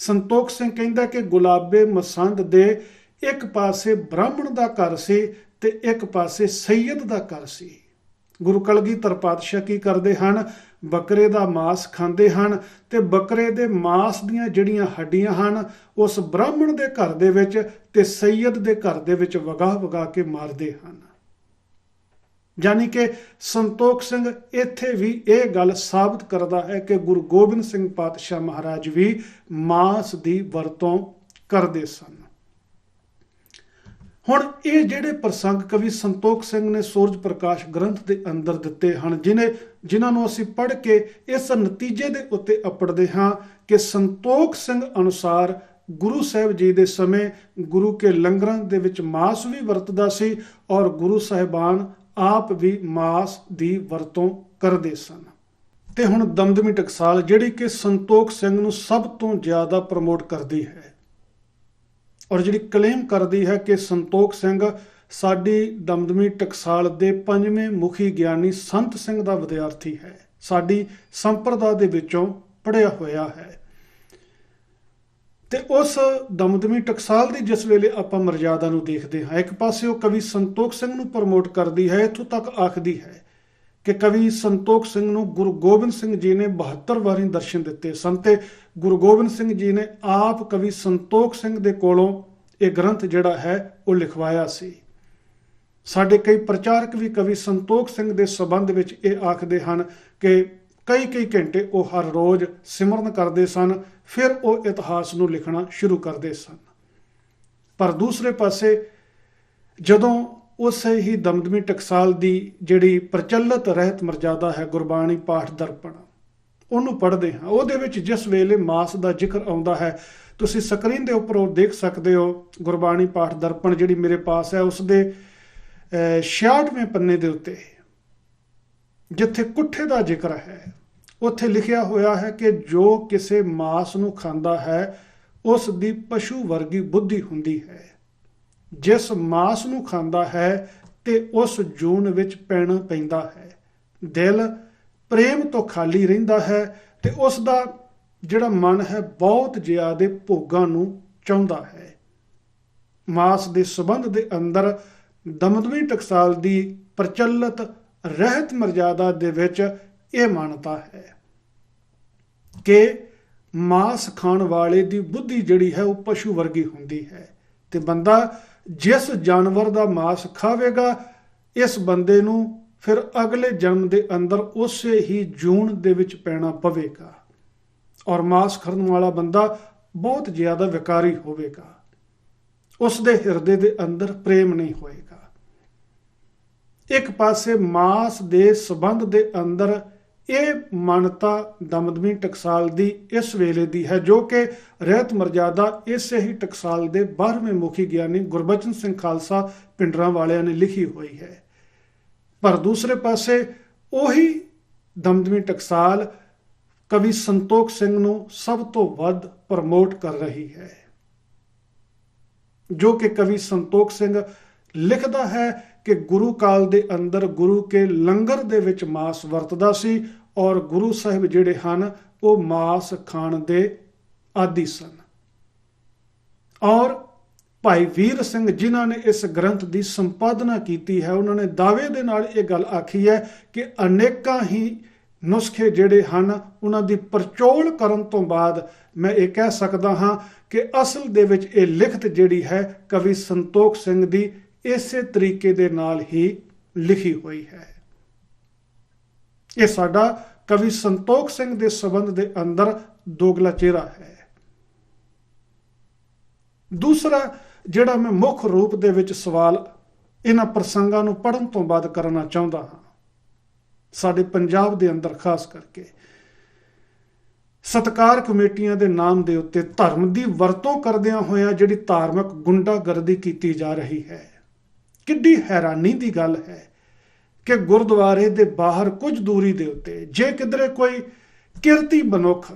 ਸੰਤੋਖ ਸਿੰਘ ਕਹਿੰਦਾ ਕਿ ਗੁਲਾਬੇ ਮਸੰਦ ਦੇ ਇੱਕ ਪਾਸੇ ਬ੍ਰਾਹਮਣ ਦਾ ਘਰ ਸੀ ਤੇ ਇੱਕ ਪਾਸੇ ਸੈਯਦ ਦਾ ਘਰ ਸੀ। ਗੁਰੂ ਕਲਗੀਧਰ ਪਾਤਸ਼ਾਹ ਕੀ ਕਰਦੇ ਹਨ, ਬੱਕਰੇ ਦਾ ਮਾਸ ਖਾਂਦੇ ਹਨ ਤੇ ਬੱਕਰੇ ਦੇ ਮਾਸ ਦੀਆਂ ਜਿਹੜੀਆਂ ਹੱਡੀਆਂ ਹਨ ਉਸ ਬ੍ਰਾਹਮਣ ਦੇ ਘਰ ਦੇ ਵਿੱਚ ਤੇ ਸੈਯਦ ਦੇ ਘਰ ਦੇ ਵਿੱਚ ਵਗਾ ਵਗਾ ਕੇ ਮਾਰਦੇ ਹਨ। ਯਾਨੀ ਕਿ ਸੰਤੋਖ ਸਿੰਘ ਇੱਥੇ ਵੀ ਇਹ ਗੱਲ ਸਾਬਤ ਕਰਦਾ ਹੈ ਕਿ ਗੁਰੂ ਗੋਬਿੰਦ ਸਿੰਘ ਪਾਤਸ਼ਾਹ ਮਹਾਰਾਜ ਵੀ ਮਾਸ ਦੀ ਵਰਤੋਂ ਕਰਦੇ ਸਨ। ਹੁਣ ਇਹ ਜਿਹੜੇ ਪ੍ਰਸੰਗ ਕਵੀ ਸੰਤੋਖ ਸਿੰਘ ਨੇ ਸੂਰਜ ਪ੍ਰਕਾਸ਼ ਗ੍ਰੰਥ ਦੇ ਅੰਦਰ ਦਿੱਤੇ ਹਨ, ਜਿਨ੍ਹਾਂ ਨੂੰ ਅਸੀਂ ਪੜ੍ਹ ਕੇ ਇਸ ਨਤੀਜੇ ਦੇ ਉੱਤੇ ਅਪੜਦੇ ਹਾਂ ਕਿ ਸੰਤੋਖ ਸਿੰਘ ਅਨੁਸਾਰ ਗੁਰੂ ਸਾਹਿਬ ਜੀ ਦੇ ਸਮੇਂ ਗੁਰੂ ਕੇ ਲੰਗਰਾਂ ਦੇ ਵਿੱਚ ਮਾਸ ਵੀ ਵਰਤਦਾ ਸੀ ਔਰ ਗੁਰੂ ਸਾਹਿਬਾਨ ਆਪ ਵੀ ਮਾਸ ਦੀ ਵਰਤੋਂ ਕਰਦੇ ਸਨ। ਤੇ ਹੁਣ ਦਮਦਮੀ ਟਕਸਾਲ ਜਿਹੜੀ ਕਿ ਸੰਤੋਖ ਸਿੰਘ ਨੂੰ ਸਭ ਤੋਂ ਜ਼ਿਆਦਾ ਪ੍ਰਮੋਟ ਕਰਦੀ ਹੈ ਔਰ ਜਿਹੜੀ ਕਲੇਮ ਕਰਦੀ ਹੈ ਕਿ ਸੰਤੋਖ ਸਿੰਘ ਸਾਡੀ ਦਮਦਮੀ ਟਕਸਾਲ ਦੇ 5ਵੇਂ ਮੁਖੀ ਗਿਆਨੀ ਸੰਤ ਸਿੰਘ ਦਾ ਵਿਦਿਆਰਥੀ ਹੈ, ਸਾਡੀ ਸੰਪਰਦਾ ਦੇ ਵਿੱਚੋਂ ਪੜ੍ਹਿਆ ਹੋਇਆ ਹੈ। ਤੇ ਉਸ ਦਮਦਮੀ ਟਕਸਾਲ ਦੀ ਜਿਸ ਵੇਲੇ ਆਪਾਂ ਮਰਜ਼ਾਦਾ ਨੂੰ ਦੇਖਦੇ ਹਾਂ, ਇੱਕ ਪਾਸੇ ਉਹ ਕਵੀ ਸੰਤੋਖ ਸਿੰਘ ਨੂੰ ਪ੍ਰਮੋਟ ਕਰਦੀ ਹੈ, ਇੱਥੋਂ ਤੱਕ ਆਖਦੀ ਹੈ ਕਿ ਕਵੀ ਸੰਤੋਖ ਸਿੰਘ ਨੂੰ ਗੁਰੂ ਗੋਬਿੰਦ ਸਿੰਘ ਜੀ ਨੇ 72 ਵਾਰੀ ਦਰਸ਼ਨ ਦਿੱਤੇ ਸਨ ਤੇ ਗੁਰੂ ਗੋਬਿੰਦ ਸਿੰਘ ਜੀ ਨੇ ਆਪ ਕਵੀ ਸੰਤੋਖ ਸਿੰਘ ਦੇ ਕੋਲੋਂ ਇਹ ਗ੍ਰੰਥ ਜਿਹੜਾ ਹੈ ਉਹ ਲਿਖਵਾਇਆ ਸੀ। ਸਾਡੇ ਕਈ ਪ੍ਰਚਾਰਕ ਵੀ ਕਵੀ ਸੰਤੋਖ ਸਿੰਘ ਦੇ ਸੰਬੰਧ ਵਿੱਚ ਇਹ ਆਖਦੇ ਹਨ ਕਿ ਕਈ ਘੰਟੇ ਉਹ ਹਰ ਰੋਜ਼ ਸਿਮਰਨ ਕਰਦੇ ਸਨ, ਫਿਰ ਉਹ ਇਤਿਹਾਸ ਨੂੰ ਲਿਖਣਾ ਸ਼ੁਰੂ ਕਰਦੇ ਸਨ। ਪਰ ਦੂਸਰੇ ਪਾਸੇ ਜਦੋਂ ਉਸੇ ਹੀ ਦਮਦਮੀ ਟਕਸਾਲ ਦੀ ਜਿਹੜੀ ਪ੍ਰਚਲਿਤ ਰਹਿਤ ਮਰਜ਼ਾਦਾ ਹੈ ਗੁਰਬਾਣੀ ਪਾਠ ਦਰਪਣ, ਉਹਨੂੰ ਪੜ੍ਹਦੇ ਹਾਂ, ਉਹਦੇ ਵਿੱਚ ਜਿਸ ਵੇਲੇ ਮਾਸ ਦਾ ਜ਼ਿਕਰ ਆਉਂਦਾ ਹੈ, ਤੁਸੀਂ ਸਕਰੀਨ ਦੇ ਉੱਪਰ ਉਹ ਦੇਖ ਸਕਦੇ ਹੋ। ਗੁਰਬਾਣੀ ਪਾਠ ਦਰਪਣ ਜਿਹੜੀ ਮੇਰੇ ਪਾਸ ਹੈ ਉਸ ਦੇ 66ਵੇਂ ਪੰਨੇ ਦੇ ਉੱਤੇ ਜਿੱਥੇ ਕੁੱਠੇ ਦਾ ਜ਼ਿਕਰ ਹੈ ਉੱਥੇ ਲਿਖਿਆ ਹੋਇਆ ਹੈ ਕਿ ਜੋ ਕਿਸੇ ਮਾਸ ਨੂੰ ਖਾਂਦਾ ਹੈ ਉਸ ਦੀ ਪਸ਼ੂ ਵਰਗੀ ਬੁੱਧੀ ਹੁੰਦੀ ਹੈ। ਜਿਸ ਮਾਸ ਨੂੰ ਖਾਂਦਾ ਹੈ ਤੇ ਉਸ ਜੂਨ ਵਿੱਚ ਪੈਣਾ ਪੈਂਦਾ ਹੈ, ਦਿਲ ਪ੍ਰੇਮ ਤੋਂ ਖਾਲੀ ਰਹਿੰਦਾ ਹੈ ਤੇ ਉਸ ਦਾ ਜਿਹੜਾ ਮਨ ਹੈ ਬਹੁਤ ਜ਼ਿਆਦਾ ਭੋਗਾਂ ਨੂੰ ਚਾਹੁੰਦਾ ਹੈ। ਮਾਸ ਦੇ ਸੰਬੰਧ ਦੇ ਅੰਦਰ ਦਮਦਮੀ ਟਕਸਾਲ ਦੀ ਪ੍ਰਚਲਿਤ ਰਹਿਤ ਮਰਜ਼ਾਦਾ ਦੇ ਵਿੱਚ ਇਹ ਮਾਨਤਾ ਹੈ ਕਿ ਮਾਸ ਖਾਣ ਵਾਲੇ ਦੀ ਬੁੱਧੀ ਜਿਹੜੀ ਹੈ ਉਹ ਪਸ਼ੂ ਵਰਗੀ ਹੁੰਦੀ ਹੈ ਤੇ ਬੰਦਾ ਜਿਸ ਜਾਨਵਰ ਦਾ ਮਾਸ ਖਾਵੇਗਾ ਇਸ ਬੰਦੇ ਨੂੰ ਫਿਰ ਅਗਲੇ ਜਨਮ ਦੇ ਅੰਦਰ ਉਸੇ ਹੀ ਜੂਨ ਦੇ ਵਿੱਚ ਪੈਣਾ ਪਵੇਗਾ ਔਰ ਮਾਸ ਖਾਣ ਵਾਲਾ ਬੰਦਾ ਬਹੁਤ ਜ਼ਿਆਦਾ ਵਿਕਾਰੀ ਹੋਵੇਗਾ, ਉਸ ਦੇ ਹਿਰਦੇ ਦੇ ਅੰਦਰ ਪ੍ਰੇਮ ਨਹੀਂ ਹੋਏਗਾ। ਇੱਕ ਪਾਸੇ ਮਾਸ ਦੇ ਸੰਬੰਧ ਦੇ ਅੰਦਰ ਇਹ ਮਾਨਤਾ ਦਮਦਮੀ ਟਕਸਾਲ ਦੀ ਇਸ ਵੇਲੇ ਦੀ ਹੈ ਜੋ ਕਿ ਰਹਿਤ ਮਰਜ਼ਾਦਾ ਇਸੇ ਹੀ ਟਕਸਾਲ ਦੇ 12ਵੇਂ ਮੁਖੀ ਗਿਆਨੀ ਗੁਰਬਚਨ ਸਿੰਘ ਖਾਲਸਾ ਪਿੰਡਰਾਂ ਵਾਲਿਆਂ ਨੇ ਲਿਖੀ ਹੋਈ ਹੈ। ਪਰ ਦੂਸਰੇ ਪਾਸੇ ਉਹੀ ਦਮਦਮੀ ਟਕਸਾਲ ਕਵੀ ਸੰਤੋਖ ਸਿੰਘ ਨੂੰ ਸਭ ਤੋਂ ਵੱਧ ਪ੍ਰਮੋਟ ਕਰ ਰਹੀ ਹੈ, ਜੋ ਕਿ ਕਵੀ ਸੰਤੋਖ ਸਿੰਘ ਲਿਖਦਾ ਹੈ ਕਿ ਗੁਰੂ ਕਾਲ ਦੇ ਅੰਦਰ ਗੁਰੂ ਕੇ ਲੰਗਰ ਦੇ ਵਿੱਚ ਮਾਸ ਵਰਤਦਾ ਸੀ ਔਰ ਗੁਰੂ ਸਾਹਿਬ ਜਿਹੜੇ ਹਨ ਉਹ ਮਾਸ ਖਾਣ ਦੇ ਆਦੀ ਸਨ। ਔਰ ਭਾਈ ਵੀਰ ਸਿੰਘ ਜਿਨ੍ਹਾਂ ਨੇ ਇਸ ਗ੍ਰੰਥ ਦੀ ਸੰਪਾਦਨਾ ਕੀਤੀ ਹੈ, ਉਹਨਾਂ ਨੇ ਦਾਅਵੇ ਦੇ ਨਾਲ ਇਹ ਗੱਲ ਆਖੀ ਹੈ ਕਿ ਅਨੇਕਾਂ ਹੀ ਨੁਸਖੇ ਜਿਹੜੇ ਹਨ ਉਹਨਾਂ ਦੀ ਪੜਚੋਲ ਕਰਨ ਤੋਂ ਬਾਅਦ ਮੈਂ ਇਹ ਕਹਿ ਸਕਦਾ ਹਾਂ ਕਿ ਅਸਲ ਦੇ ਵਿੱਚ ਇਹ ਲਿਖਤ ਜਿਹੜੀ ਹੈ ਕਵੀ ਸੰਤੋਖ ਸਿੰਘ ਦੀ ਇਸੇ ਤਰੀਕੇ ਦੇ ਨਾਲ ਹੀ ਲਿਖੀ ਹੋਈ ਹੈ। ਇਹ ਸਾਡਾ ਕਵੀ ਸੰਤੋਖ ਸਿੰਘ ਦੇ ਸੰਬੰਧ ਦੇ ਅੰਦਰ ਦੋਗਲਾ ਚਿਹਰਾ ਹੈ। ਦੂਸਰਾ ਜਿਹੜਾ ਮੈਂ ਮੁੱਖ ਰੂਪ ਦੇ ਵਿੱਚ ਸਵਾਲ ਇਹਨਾਂ ਪ੍ਰਸੰਗਾਂ ਨੂੰ ਪੜ੍ਹਨ ਤੋਂ ਬਾਅਦ ਕਰਨਾ ਚਾਹੁੰਦਾ ਹਾਂ, ਸਾਡੇ ਪੰਜਾਬ ਦੇ ਅੰਦਰ ਖਾਸ ਕਰਕੇ ਸਤਕਾਰ ਕਮੇਟੀਆਂ ਦੇ ਨਾਮ ਦੇ ਉੱਤੇ ਧਰਮ ਦੀ ਵਰਤੋਂ ਕਰਦਿਆਂ ਹੋਇਆਂ ਜਿਹੜੀ ਧਾਰਮਿਕ ਗੁੰਡਾਗਰਦੀ ਕੀਤੀ ਜਾ ਰਹੀ ਹੈ, ਕਿੱਡੀ ਹੈਰਾਨੀ ਦੀ ਗੱਲ ਹੈ ਕਿ ਗੁਰਦੁਆਰੇ ਦੇ ਬਾਹਰ ਕੁਝ ਦੂਰੀ ਦੇ ਉੱਤੇ ਜੇ ਕਿਧਰੇ ਕੋਈ ਕਿਰਤੀ ਮਨੁੱਖ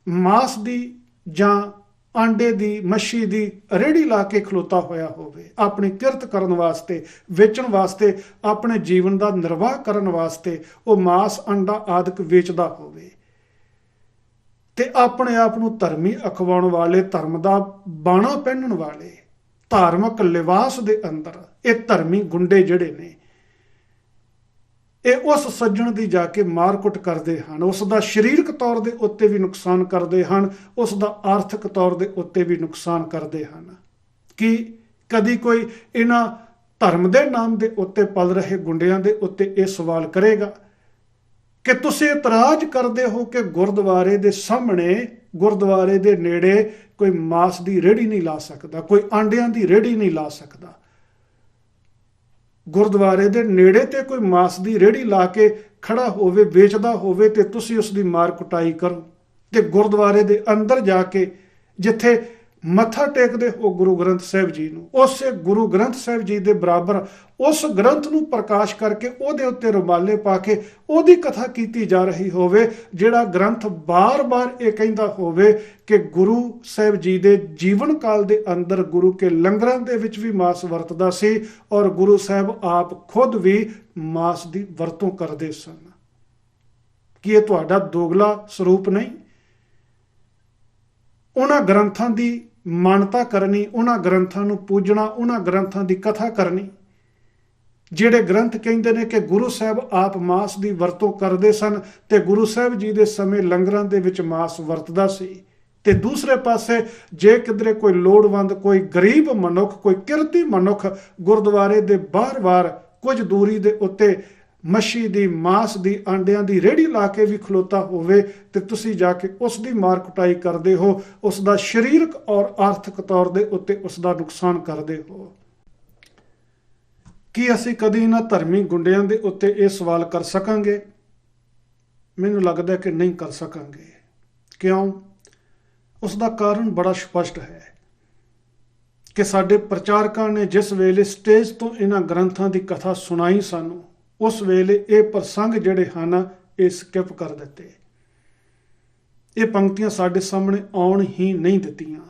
ਮਾਸ ਦੀ ਜਾਂ ਆਂਡੇ ਦੀ, ਮੱਛੀ ਦੀ ਰੇਹੜੀ ਲਾ ਕੇ ਖਲੋਤਾ ਹੋਇਆ ਹੋਵੇ, ਆਪਣੀ ਕਿਰਤ ਕਰਨ ਵਾਸਤੇ, ਵੇਚਣ ਵਾਸਤੇ, ਆਪਣੇ ਜੀਵਨ ਦਾ ਨਿਰਵਾਹ ਕਰਨ ਵਾਸਤੇ ਉਹ ਮਾਸ, ਅੰਡਾ ਆਦਿਕ ਵੇਚਦਾ ਹੋਵੇ ਤੇ ਆਪਣੇ ਆਪ ਨੂੰ ਧਰਮੀ ਅਖਵਾਉਣ ਵਾਲੇ, ਧਰਮ ਦਾ ਬਾਣਾ ਪਹਿਨਣ ਵਾਲੇ, ਧਾਰਮਿਕ ਲਿਬਾਸ ਦੇ ਅੰਦਰ ਇਹ ਧਰਮੀ ਗੁੰਡੇ ਜਿਹੜੇ ਨੇ ਇਹ ਉਸ ਸੱਜਣ ਦੀ ਜਾ ਕੇ ਮਾਰ-ਕੁੱਟ ਕਰਦੇ ਹਨ, ਉਸ ਦਾ ਸਰੀਰਕ ਤੌਰ ਦੇ ਉੱਤੇ ਵੀ ਨੁਕਸਾਨ ਕਰਦੇ ਹਨ, ਉਸ ਦਾ ਆਰਥਿਕ ਤੌਰ ਦੇ ਉੱਤੇ ਵੀ ਨੁਕਸਾਨ ਕਰਦੇ ਹਨ। ਕਿ ਕਦੀ ਕੋਈ ਇਹਨਾਂ ਧਰਮ ਦੇ ਨਾਮ ਦੇ ਉੱਤੇ ਪਲ ਰਹੇ ਗੁੰਡਿਆਂ ਦੇ ਉੱਤੇ ਇਹ ਸਵਾਲ ਕਰੇਗਾ ਕਿ ਤੁਸੀਂ ਇਤਰਾਜ਼ ਕਰਦੇ ਹੋ ਕਿ ਗੁਰਦੁਆਰੇ ਦੇ ਸਾਹਮਣੇ, ਗੁਰਦੁਆਰੇ ਦੇ ਨੇੜੇ ਕੋਈ ਮਾਸ ਦੀ ਰੇਹੜੀ ਨਹੀਂ ਲਾ ਸਕਦਾ, ਕੋਈ ਆਂਡਿਆਂ ਦੀ ਰੇਹੜੀ ਨਹੀਂ ਲਾ ਸਕਦਾ। ਗੁਰਦੁਆਰੇ ਦੇ ਨੇੜੇ ਤੇ ਕੋਈ ਮਾਸ ਦੀ ਰੇਹੜੀ ਲਾ ਕੇ ਖੜਾ ਹੋਵੇ, ਵੇਚਦਾ ਹੋਵੇ ਤੇ ਤੁਸੀਂ ਉਸ ਦੀ ਮਾਰ ਕੁਟਾਈ ਕਰੋ, ਤੇ ਗੁਰਦੁਆਰੇ ਦੇ ਅੰਦਰ ਜਾ ਕੇ ਜਿੱਥੇ ਮੱਥਾ ਟੇਕਦੇ ਹੋ ਗੁਰੂ ਗ੍ਰੰਥ ਸਾਹਿਬ ਜੀ ਨੂੰ, ਉਸੇ ਗੁਰੂ ਗ੍ਰੰਥ ਸਾਹਿਬ ਜੀ ਦੇ ਬਰਾਬਰ ਉਸ ਗ੍ਰੰਥ ਨੂੰ ਪ੍ਰਕਾਸ਼ ਕਰਕੇ ਉਹਦੇ ਉੱਤੇ ਰੁਮਾਲੇ ਪਾ ਕੇ ਉਹਦੀ ਕਥਾ ਕੀਤੀ ਜਾ ਰਹੀ ਹੋਵੇ, ਜਿਹੜਾ ਗ੍ਰੰਥ ਬਾਰ-ਬਾਰ ਇਹ ਕਹਿੰਦਾ ਹੋਵੇ ਕਿ ਗੁਰੂ ਸਾਹਿਬ ਜੀ ਦੇ ਜੀਵਨ ਕਾਲ ਦੇ ਅੰਦਰ ਗੁਰੂ ਕੇ ਲੰਗਰਾਂ ਦੇ ਵਿੱਚ ਵੀ ਮਾਸ ਵਰਤਦਾ ਸੀ ਔਰ ਗੁਰੂ ਸਾਹਿਬ ਆਪ ਖੁਦ ਵੀ ਮਾਸ ਦੀ ਵਰਤੋਂ ਕਰਦੇ ਸਨ। ਕੀ ਇਹ ਤੁਹਾਡਾ ਦੋਗਲਾ ਸਰੂਪ ਨਹੀਂ? ਉਹਨਾਂ ਗ੍ਰੰਥਾਂ ਦੀ ਮਾਨਤਾ ਕਰਨੀ, ਉਹਨਾਂ ਗ੍ਰੰਥਾਂ ਨੂੰ ਪੂਜਣਾ, ਉਹਨਾਂ ਗ੍ਰੰਥਾਂ ਦੀ ਕਥਾ ਕਰਨੀ ਜਿਹੜੇ ਗ੍ਰੰਥ ਕਹਿੰਦੇ ਨੇ ਕਿ ਗੁਰੂ ਸਾਹਿਬ ਆਪ ਮਾਸ ਦੀ ਵਰਤੋਂ ਕਰਦੇ ਸਨ ਤੇ ਗੁਰੂ ਸਾਹਿਬ ਜੀ ਦੇ ਸਮੇਂ ਲੰਗਰਾਂ ਦੇ ਵਿੱਚ ਮਾਸ ਵਰਤਦਾ ਸੀ। ਤੇ ਦੂਸਰੇ ਪਾਸੇ ਜੇ ਕਿਧਰੇ ਕੋਈ ਲੋੜਵੰਦ, ਕੋਈ ਗਰੀਬ ਮਨੁੱਖ, ਕੋਈ ਕਿਰਤੀ ਮਨੁੱਖ ਗੁਰਦੁਆਰੇ ਦੇ ਬਾਹਰ ਕੁਝ ਦੂਰੀ ਦੇ ਉੱਤੇ ਮੱਛੀ ਦੀ, ਮਾਸ ਦੀ, ਆਂਡਿਆਂ ਦੀ ਰੇਹੜੀ ਲਾ ਕੇ ਵੀ ਖਲੋਤਾ ਹੋਵੇ ਤੇ ਤੁਸੀਂ ਜਾ ਕੇ ਉਸ ਦੀ ਮਾਰ ਕੁਟਾਈ ਕਰਦੇ ਹੋ, ਉਸ ਦਾ ਸਰੀਰਕ ਔਰ ਆਰਥਿਕ ਤੌਰ ਦੇ ਉੱਤੇ ਉਸ ਦਾ ਨੁਕਸਾਨ ਕਰਦੇ ਹੋ। ਕੀ ਅਸੀਂ ਕਦੀ ਇਹਨਾਂ ਧਰਮੀ ਗੁੰਡਿਆਂ ਦੇ ਉੱਤੇ ਇਹ ਸਵਾਲ ਕਰ ਸਕਾਂਗੇ? ਮੈਨੂੰ ਲੱਗਦਾ ਕਿ ਨਹੀਂ ਕਰ ਸਕਾਂਗੇ। ਕਿਉਂ? ਉਸ ਦਾ ਕਾਰਨ ਬੜਾ ਸਪਸ਼ਟ ਹੈ ਕਿ ਸਾਡੇ ਪ੍ਰਚਾਰਕਾਂ ਨੇ ਜਿਸ ਵੇਲੇ ਸਟੇਜ ਤੋਂ ਇਹਨਾਂ ਗ੍ਰੰਥਾਂ ਦੀ ਕਥਾ ਸੁਣਾਈ ਸਾਨੂੰ, ਉਸ ਵੇਲੇ ਇਹ ਪ੍ਰਸੰਗ ਜਿਹੜੇ ਹਨ ਇਹ ਸਕਿਪ ਕਰ ਦਿੱਤੇ। ਇਹ ਪੰਕਤੀਆਂ ਸਾਡੇ ਸਾਹਮਣੇ ਆਉਣ ਹੀ ਨਹੀਂ ਦਿੱਤੀਆਂ।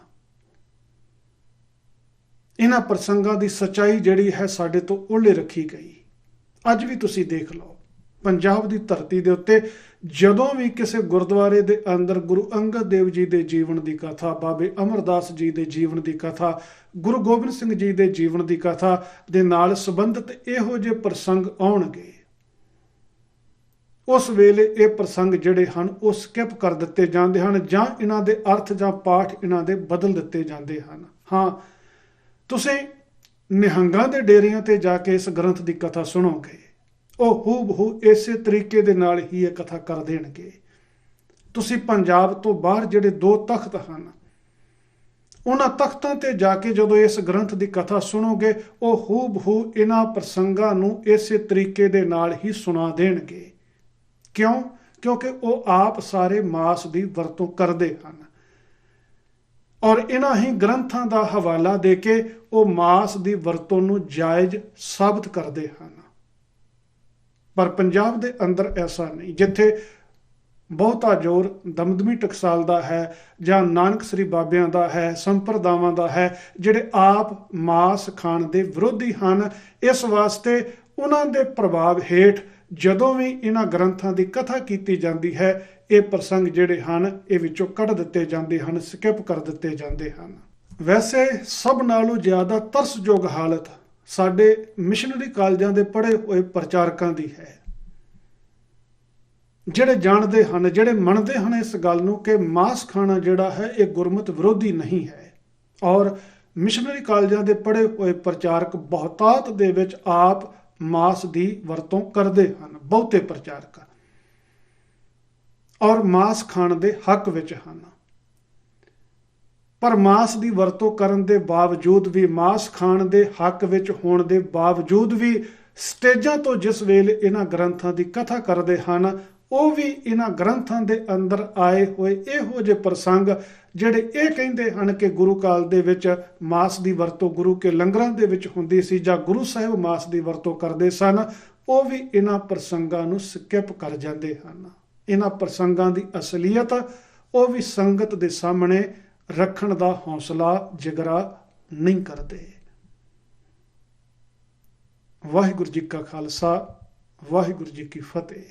ਇਹਨਾਂ ਪ੍ਰਸੰਗਾਂ ਦੀ ਸੱਚਾਈ ਜਿਹੜੀ ਹੈ ਸਾਡੇ ਤੋਂ ਓਹਲੇ ਰੱਖੀ ਗਈ। ਅੱਜ ਵੀ ਤੁਸੀਂ ਦੇਖ ਲਓ, ਪੰਜਾਬ ਦੀ ਧਰਤੀ ਦੇ ਉੱਤੇ ਜਦੋਂ ਵੀ ਕਿਸੇ ਗੁਰਦੁਆਰੇ ਦੇ ਅੰਦਰ ਗੁਰੂ ਅੰਗਦ ਦੇਵ ਜੀ ਦੇ ਜੀਵਨ ਦੀ ਕਥਾ, ਬਾਬੇ ਅਮਰਦਾਸ ਜੀ ਦੇ ਜੀਵਨ ਦੀ ਕਥਾ, ਗੁਰੂ ਗੋਬਿੰਦ ਸਿੰਘ ਜੀ ਦੇ ਜੀਵਨ ਦੀ ਕਥਾ ਦੇ ਨਾਲ ਸੰਬੰਧਿਤ ਇਹੋ ਜਿਹੇ ਪ੍ਰਸੰਗ ਆਉਣਗੇ, ਉਸ ਵੇਲੇ ਇਹ ਪ੍ਰਸੰਗ ਜਿਹੜੇ ਹਨ ਉਹ ਸਕਿਪ ਕਰ ਦਿੱਤੇ ਜਾਂਦੇ ਹਨ ਜਾਂ ਇਹਨਾਂ ਦੇ ਅਰਥ ਜਾਂ ਪਾਠ ਇਹਨਾਂ ਦੇ ਬਦਲ ਦਿੱਤੇ ਜਾਂਦੇ ਹਨ। ਹਾਂ, ਤੁਸੀਂ ਨਿਹੰਗਾਂ ਦੇ ਡੇਰਿਆਂ ਤੇ ਜਾ ਕੇ ਇਸ ਗ੍ਰੰਥ ਦੀ ਕਥਾ ਸੁਣੋਗੇ, ਉਹ ਹੂਬਹੂ ਇਸੇ ਤਰੀਕੇ ਦੇ ਨਾਲ ਹੀ ਇਹ ਕਥਾ ਕਰ ਦੇਣਗੇ। ਤੁਸੀਂ ਪੰਜਾਬ ਤੋਂ ਬਾਹਰ ਜਿਹੜੇ 2 ਤਖਤ ਹਨ, ਉਹਨਾਂ ਤਖਤਾਂ ਤੇ ਜਾ ਕੇ ਜਦੋਂ ਇਸ ਗ੍ਰੰਥ ਦੀ ਕਥਾ ਸੁਣੋਗੇ, ਉਹ ਹੂਬਹੂ ਇਹਨਾਂ ਪ੍ਰਸੰਗਾਂ ਨੂੰ ਇਸੇ ਤਰੀਕੇ ਦੇ ਨਾਲ ਹੀ ਸੁਣਾ ਦੇਣਗੇ। ਕਿਉਂ? ਕਿਉਂਕਿ ਉਹ ਆਪ ਸਾਰੇ ਮਾਸ ਦੀ ਵਰਤੋਂ ਕਰਦੇ ਹਨ ਔਰ ਇਹਨਾਂ ਹੀ ਗ੍ਰੰਥਾਂ ਦਾ ਹਵਾਲਾ ਦੇ ਕੇ ਉਹ ਮਾਸ ਦੀ ਵਰਤੋਂ ਨੂੰ ਜਾਇਜ਼ ਸਾਬਤ ਕਰਦੇ ਹਨ। ਪਰ ਪੰਜਾਬ ਦੇ ਅੰਦਰ ਐਸਾ ਨਹੀਂ, ਜਿੱਥੇ ਬਹੁਤਾ ਜ਼ੋਰ ਦਮਦਮੀ ਟਕਸਾਲ ਦਾ ਹੈ ਜਾਂ ਨਾਨਕ ਸ੍ਰੀ ਬਾਬਿਆਂ ਦਾ ਹੈ, ਸੰਪਰਦਾਵਾਂ ਦਾ ਹੈ, ਜਿਹੜੇ ਆਪ ਮਾਸ ਖਾਣ ਦੇ ਵਿਰੋਧੀ ਹਨ। ਇਸ ਵਾਸਤੇ ਉਹਨਾਂ ਦੇ ਪ੍ਰਭਾਵ ਹੇਠ ਜਦੋਂ ਵੀ ਇਹਨਾਂ ਗ੍ਰੰਥਾਂ ਦੀ ਕਥਾ ਕੀਤੀ ਜਾਂਦੀ ਹੈ, ਇਹ ਪ੍ਰਸੰਗ ਜਿਹੜੇ ਹਨ ਇਹ ਵਿੱਚੋਂ ਕੱਢ ਦਿੱਤੇ ਜਾਂਦੇ ਹਨ, ਸਕਿਪ ਕਰ ਦਿੱਤੇ ਜਾਂਦੇ ਹਨ। ਵੈਸੇ ਸਭ ਨਾਲੋਂ ਜ਼ਿਆਦਾ ਤਰਸਯੋਗ ਹਾਲਤ ਸਾਡੇ ਮਿਸ਼ਨਰੀ ਕਾਲਜਾਂ ਦੇ ਪੜ੍ਹੇ ਹੋਏ ਪ੍ਰਚਾਰਕਾਂ ਦੀ ਹੈ, ਜਿਹੜੇ ਜਾਣਦੇ ਹਨ, ਜਿਹੜੇ ਮੰਨਦੇ ਹਨ ਇਸ ਗੱਲ ਨੂੰ ਕਿ ਮਾंस ਖਾਣਾ ਜਿਹੜਾ ਹੈ ਇਹ ਗੁਰਮਤਿ ਵਿਰੋਧੀ ਨਹੀਂ ਹੈ। ਔਰ ਮਿਸ਼ਨਰੀ ਕਾਲਜਾਂ ਦੇ ਪੜ੍ਹੇ ਹੋਏ ਪ੍ਰਚਾਰਕ ਬਹੁਤਾਤ ਦੇ ਵਿੱਚ ਆਪ ਮਾंस ਦੀ ਵਰਤੋਂ ਕਰਦੇ ਹਨ, ਬਹੁਤੇ ਪ੍ਰਚਾਰਕ, ਔਰ ਮਾंस ਖਾਣ ਦੇ ਹੱਕ ਵਿੱਚ ਹਨ। ਪਰ ਮਾंस ਦੀ ਵਰਤੋਂ ਕਰਨ ਦੇ ਬਾਵਜੂਦ ਵੀ, ਮਾंस ਖਾਣ ਦੇ ਹੱਕ ਵਿੱਚ ਹੋਣ ਦੇ ਬਾਵਜੂਦ ਵੀ ਸਟੇਜਾਂ ਤੋਂ ਜਿਸ ਵੇਲੇ ਇਹਨਾਂ ਗ੍ਰੰਥਾਂ ਦੀ ਕਥਾ ਕਰਦੇ ਹਨ, ਉਹ ਵੀ ਇਹਨਾਂ ਗ੍ਰੰਥਾਂ ਦੇ ਅੰਦਰ ਆਏ ਹੋਏ ਇਹੋ ਜਿਹੇ ਪ੍ਰਸੰਗ ਜਿਹੜੇ ਇਹ ਕਹਿੰਦੇ ਹਨ ਕਿ ਗੁਰੂ ਕਾਲ ਦੇ ਵਿੱਚ ਮਾंस ਦੀ ਵਰਤੋਂ ਗੁਰੂ ਕੇ ਲੰਗਰਾਂ ਦੇ ਵਿੱਚ ਹੁੰਦੀ ਸੀ ਜਾਂ ਗੁਰੂ ਸਾਹਿਬ ਮਾंस ਦੀ ਵਰਤੋਂ ਕਰਦੇ ਸਨ, ਉਹ ਵੀ ਇਹਨਾਂ ਪ੍ਰਸੰਗਾਂ ਨੂੰ ਸਕਿਪ ਕਰ ਜਾਂਦੇ ਹਨ। ਇਹਨਾਂ ਪ੍ਰਸੰਗਾਂ ਦੀ ਅਸਲੀਅਤ ਉਹ ਵੀ ਸੰਗਤ ਦੇ ਸਾਹਮਣੇ ਰੱਖਣ ਦਾ ਹੌਸਲਾ ਜਿਗਰਾ ਨਹੀਂ ਕਰਦੇ। ਵਾਹਿਗੁਰੂ ਜੀ ਕਾ ਖਾਲਸਾ, ਵਾਹਿਗੁਰੂ ਜੀ ਕੀ ਫਤਿਹ।